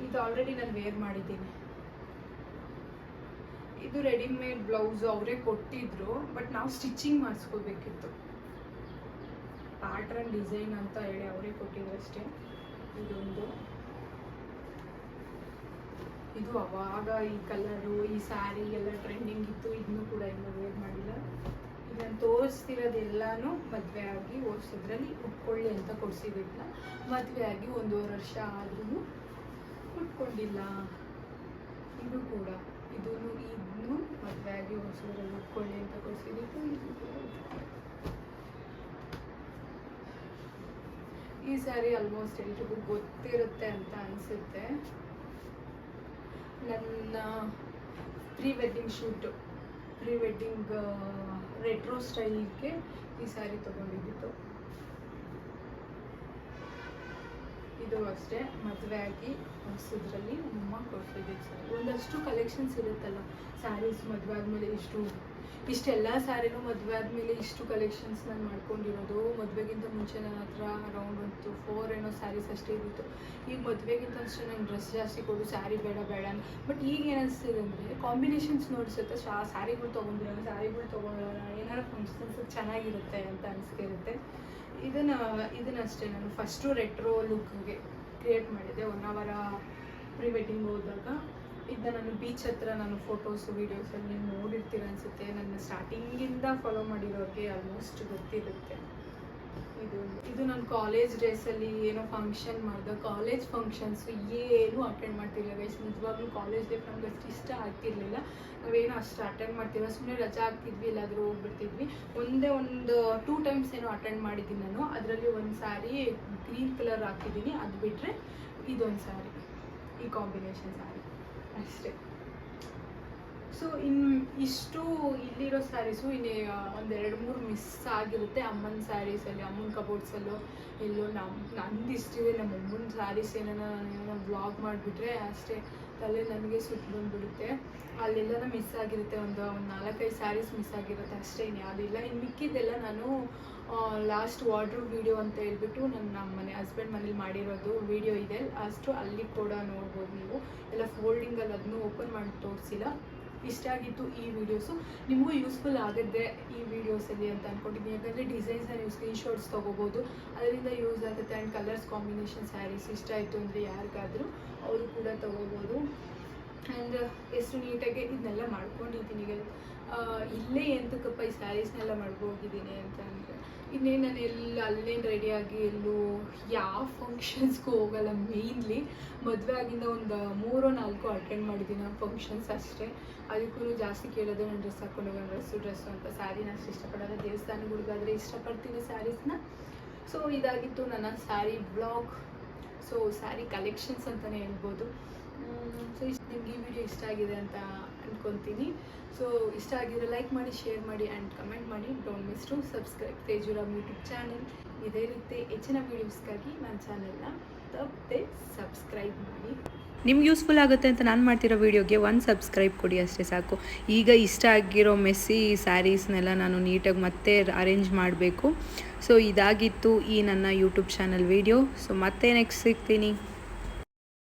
ಇದು ಆಲ್ರೆಡಿ ನಾನು ವೇರ್ ಮಾಡಿದ್ದೀನಿ. ಇದು ರೆಡಿಮೇಡ್ ಬ್ಲೌಸು ಅವರೇ ಕೊಟ್ಟಿದ್ರು, ಬಟ್ ನಾವು ಸ್ಟಿಚಿಂಗ್ ಮಾಡಿಸ್ಕೋಬೇಕಿತ್ತು. ಪ್ಯಾಟ್ರನ್ ಡಿಸೈನ್ ಅಂತ ಹೇಳಿ ಅವರೇ ಕೊಟ್ಟಿದ್ರು ಅಷ್ಟೇ. ಇದು ಅವಾಗ ಈ ಕಲರು ಈ ಸ್ಯಾರಿ ಎಲ್ಲ ಟ್ರೆಂಡಿಂಗ್ ಇತ್ತು. ಇದನ್ನು ಕೂಡ ಇನ್ನೂ ವೇರ್ ಮಾಡಿಲ್ಲ. ಇದನ್ನು ತೋರಿಸ್ತಿರೋದೆಲ್ಲನೂ ಮದುವೆ ಆಗಿ ವರ್ಷದ್ರಲ್ಲಿ ಉಟ್ಕೊಳ್ಳಿ ಅಂತ ಕೊಡಿಸಿದಿಲ್ಲ. ಮದುವೆ ಆಗಿ 1.5 ವರ್ಷ ಆದ್ರೂ ಉಟ್ಕೊಂಡಿಲ್ಲ. ಇದು ಕೂಡ ಇದನ್ನು ಮದುವೆ ಆಗಿ ವರ್ಷದ್ರಲ್ಲಿ ಉಟ್ಕೊಳ್ಳಿ ಅಂತ ಕೊಡಿಸಿದ್ದು. ಈ ಸ್ಯಾರಿ ಆಲ್ಮೋಸ್ಟ್ ಎಲ್ರಿಗೂ ಗೊತ್ತಿರುತ್ತೆ ಅಂತ ಅನಿಸುತ್ತೆ. ನನ್ನ ಪ್ರೀ ವೆಡ್ಡಿಂಗ್ ರೆಟ್ರೋ ಸ್ಟೈಲ್ಗೆ ಈ ಸ್ಯಾರಿ ತೊಗೊಂಡಿದ್ದು. ಇದು ಅಷ್ಟೇ ಮದುವೆ ಆಗಿ ಹೊಸದ್ರಲ್ಲಿ ನಮ್ಮ ಕೊಡ್ತಿದ್ದಿದ್ದು ಸ್ಯಾರಿ. ಒಂದಷ್ಟು ಕಲೆಕ್ಷನ್ಸ್ ಇರುತ್ತಲ್ಲ ಸ್ಯಾರೀಸ್, ಮದುವೆ ಆದಮೇಲೆ ಇಷ್ಟೆಲ್ಲ ಸ್ಯಾರಿನೂ ಮದುವೆ ಆದಮೇಲೆ ಇಷ್ಟು ಕಲೆಕ್ಷನ್ಸ್ ನಾನು ಮಾಡ್ಕೊಂಡಿರೋದು. ಮದುವೆಗಿಂತ ಮುಂಚೆ ನನ್ನ ಹತ್ರ ಅರೌಂಡ್ ಒಂದು 4 ಏನೋ ಸ್ಯಾರೀಸ್ ಅಷ್ಟೇ ಇದ್ದಿತ್ತು. ಈಗ ಮದುವೆಗಿಂತ ಅಷ್ಟೇ ನಂಗೆ ಡ್ರೆಸ್ ಜಾಸ್ತಿ ಕೊಡು, ಸ್ಯಾರಿ ಬೇಡ ಬಟ್ ಈಗ ಏನಿಸ್ತಿದೆ ಅಂದರೆ ಕಾಂಬಿನೇಷನ್ಸ್ ನೋಡಿಸುತ್ತೆ. ಸ್ಯಾರಿಗಳು ತೊಗೊಂಡಿರೋಣ ಏನಾರು ಫಂಕ್ಷನ್ಸ್ ಚೆನ್ನಾಗಿರುತ್ತೆ ಅಂತ ಅನಿಸ್ತಿರುತ್ತೆ. ಇದನ್ನಷ್ಟೇ ನಾನು ಫಸ್ಟು ರೆಟ್ರೋ ಲುಕ್ಗೆ ಕ್ರಿಯೇಟ್ ಮಾಡಿದ್ದೆ 1 ಅವರ ಪ್ರೀ ವೆಡ್ಡಿಂಗ್ ಹೋದಾಗ. ನಾನು ಬೀಚ್ ಹತ್ರ ನಾನು ಫೋಟೋಸು ವೀಡಿಯೋಸಲ್ಲಿ ನೀವು ನೋಡಿರ್ತೀರ ಅನಿಸುತ್ತೆ. ನನ್ನ ಸ್ಟಾರ್ಟಿಂಗಿಂದ ಫಾಲೋ ಮಾಡಿರೋರಿಗೆ ಆಲ್ಮೋಸ್ಟ್ ಗೊತ್ತಿರುತ್ತೆ. ಇದು ನಾನು ಕಾಲೇಜ್ ಡೇಸಲ್ಲಿ ಏನೋ ಫಂಕ್ಷನ್ ಮಾಡಿದೆ. ಕಾಲೇಜ್ ಫಂಕ್ಷನ್ಸು ಏನೂ ಅಟೆಂಡ್ ಮಾಡ್ತಿರಲಿಲ್ಲ ಗೈಸ್. ನಿಜವಾಗ್ಲೂ ಕಾಲೇಜ್ ಲೈಫ್ ನಮ್ಗೆ ಅಷ್ಟು ಇಷ್ಟ ಆಗ್ತಿರ್ಲಿಲ್ಲ. ನಾವೇನೋ ಅಷ್ಟು ಅಟೆಂಡ್ ಮಾಡ್ತೀವಿ, ಸುಮ್ಮನೆ ರಜಾ ಆಗ್ತಿದ್ವಿ, ಎಲ್ಲಾದರೂ ಹೋಗ್ಬಿಡ್ತಿದ್ವಿ. ಒಂದು 2 ಟೈಮ್ಸ್ ಏನೋ ಅಟೆಂಡ್ ಮಾಡಿದ್ದೀನಿ ನಾನು. ಅದರಲ್ಲಿ ಒಂದು ಸ್ಯಾರಿ ಗ್ರೀನ್ ಕಲರ್ ಹಾಕಿದ್ದೀನಿ, ಅದು ಬಿಟ್ಟರೆ ಇದೊಂದು ಸ್ಯಾರಿ, ಈ ಕಾಂಬಿನೇಷನ್ ಸ್ಯಾರಿ ಅಷ್ಟೇ. ಸೊ ಇಷ್ಟು ಇಲ್ಲಿರೋ ಸ್ಯಾರೀಸು ಇನ್ನೇ 1-2-3 ಮಿಸ್ ಆಗಿರುತ್ತೆ. ಅಮ್ಮನ ಸ್ಯಾರೀಸಲ್ಲಿ, ಅಮ್ಮನ ಕಬೋರ್ಡ್ಸಲ್ಲೋ ಎಲ್ಲೋ ನಂದು ಇಷ್ಟಿದೆ. ನಮ್ಮ ಅಮ್ಮನ ಸ್ಯಾರೀಸ್ ಏನಾರ ವ್ಲಾಗ್ ಮಾಡಿಬಿಟ್ರೆ ಅಷ್ಟೇ ತಲೆ ನನಗೆ ಸುತ್ತ ಬಂದುಬಿಡುತ್ತೆ. ಅಲ್ಲೆಲ್ಲ ಮಿಸ್ ಆಗಿರುತ್ತೆ. ಒಂದು 4-5 ಸ್ಯಾರೀಸ್ ಮಿಸ್ ಆಗಿರುತ್ತೆ ಅಷ್ಟೇ, ಯಾವುದಿಲ್ಲ. ಇನ್ನು ಮಿಕ್ಕಿದ್ದೆಲ್ಲ ನಾನು ಲಾಸ್ಟ್ ವಾರ್ಡ್ರೋಬ್ ವೀಡಿಯೋ ಅಂತ ಹೇಳ್ಬಿಟ್ಟು ನಮ್ಮ ಹಸ್ಬೆಂಡ್ ಮನೇಲಿ ಮಾಡಿರೋದು ವೀಡಿಯೋ ಇದೆ, ಅಷ್ಟು ಅಲ್ಲಿ ಕೂಡ ನೋಡ್ಬೋದು ನೀವು. ಎಲ್ಲ ಫೋಲ್ಡಿಂಗಲ್ಲಿ ಅದನ್ನು ಓಪನ್ ಮಾಡಿ ತೋರಿಸಿಲ್ಲ. ಇಷ್ಟ ಆಗಿತ್ತು ಈ ವಿಡಿಯೋಸು, ನಿಮಗೂ ಯೂಸ್ಫುಲ್ ಆಗುತ್ತೆ ಈ ವಿಡಿಯೋಸಲ್ಲಿ ಅಂತ ಅಂದ್ಕೊಂಡಿದ್ದೀನಿ. ಯಾಕಂದರೆ ಡಿಸೈನ್ಸ್ನ ನೀವು ಸ್ಕ್ರೀನ್ಶಾಟ್ಸ್ ತೊಗೋಬೋದು, ಅದರಿಂದ ಯೂಸ್ ಆಗುತ್ತೆ. ಆ್ಯಂಡ್ ಕಲರ್ಸ್ ಕಾಂಬಿನೇಷನ್ ಸ್ಯಾರೀಸ್ ಇಷ್ಟ ಆಯಿತು ಅಂದರೆ ಯಾರಿಗಾದರೂ ಅವರು ಕೂಡ ತೊಗೋಬೋದು. ಆ್ಯಂಡ್ ಎಷ್ಟು ನೀಟಾಗಿ ಇದನ್ನೆಲ್ಲ ಮಾಡ್ಕೊಂಡಿದ್ದೀನಿ. ಇಲ್ಲೇ ಎಂತಕ್ಕಪ್ಪ ಈ ಸ್ಯಾರೀಸ್ನೆಲ್ಲ ಮಾಡ್ಬೋಗಿದ್ದೀನಿ ಅಂತ ಅಂದರೆ ಇನ್ನೇನು ನಾನು ಅಲ್ಲೇನು ರೆಡಿಯಾಗಿ ಎಲ್ಲೂ ಯಾವ ಫಂಕ್ಷನ್ಸ್ಗೂ ಹೋಗಲ್ಲ. ಮೇಯ್ನ್ಲಿ ಮದುವೆ ಆಗಿಂದ ಒಂದು 3-4 ಅಟೆಂಡ್ ಮಾಡಿದ್ದೀನಿ ನಾನು ಫಂಕ್ಷನ್ಸ್ ಅಷ್ಟೇ. ಅದಕ್ಕೂ ಜಾಸ್ತಿ ಕೇಳೋದು ನಾನು ಡ್ರೆಸ್ ಹಾಕ್ಕೊಂಡು ಹೋಗೋಣ, ಡ್ರೆಸ್ಸು ಅಂತ. ಸ್ಯಾರಿನ ಅಷ್ಟು ಇಷ್ಟಪಡೋಲ್ಲ. ದೇವಸ್ಥಾನಗಳಿಗಾದರೆ ಇಷ್ಟಪಡ್ತೀನಿ ಸ್ಯಾರೀಸ್ನ. ಸೊ ಇದಾಗಿತ್ತು ನನ್ನ sari blog, so sari collections ಅಂತಲೇ ಹೇಳ್ಬೋದು. ಸೊ ನಿಮ್ಗೆ ಈ ವಿಡಿಯೋ ಇಷ್ಟ ಆಗಿದೆ ಅಂತ ಅಂದ್ಕೊತೀನಿ. ಸೊ ಇಷ್ಟ ಆಗಿದ್ರೆ ಲೈಕ್ ಮಾಡಿ, ಶೇರ್ ಮಾಡಿ ಆ್ಯಂಡ್ ಕಮೆಂಟ್ ಮಾಡಿ. Don't miss to subscribe Tejuram YouTube channel. ಇದೇ ರೀತಿ ಹೆಚ್ಚಿನ ವೀಡಿಯೋಸ್ಗಾಗಿ ನನ್ನ ಚಾನಲ್ನ ತಪ್ಪದೆ ಸಬ್ಸ್ಕ್ರೈಬ್ ಮಾಡಿ. ನಿಮ್ಗೆ ಯೂಸ್ಫುಲ್ ಆಗುತ್ತೆ ಅಂತ ನಾನು ಮಾಡ್ತಿರೋ ವೀಡಿಯೋಗೆ 1 ಸಬ್ಸ್ಕ್ರೈಬ್ ಕೊಡಿ ಅಷ್ಟೇ ಸಾಕು. ಈಗ ಇಷ್ಟ ಆಗಿರೋ ಮೆಸ್ಸಿ ಸ್ಯಾರೀಸ್ನೆಲ್ಲ ನಾನು ನೀಟಾಗಿ ಮತ್ತೆ ಅರೇಂಜ್ ಮಾಡಬೇಕು. ಸೊ ಇದಾಗಿತ್ತು ಈ ನನ್ನ ಯೂಟ್ಯೂಬ್ ಚಾನಲ್ ವೀಡಿಯೋ. ಸೊ ಮತ್ತೆ ನೆಕ್ಸ್ಟ್ ಸಿಗ್ತೀನಿ.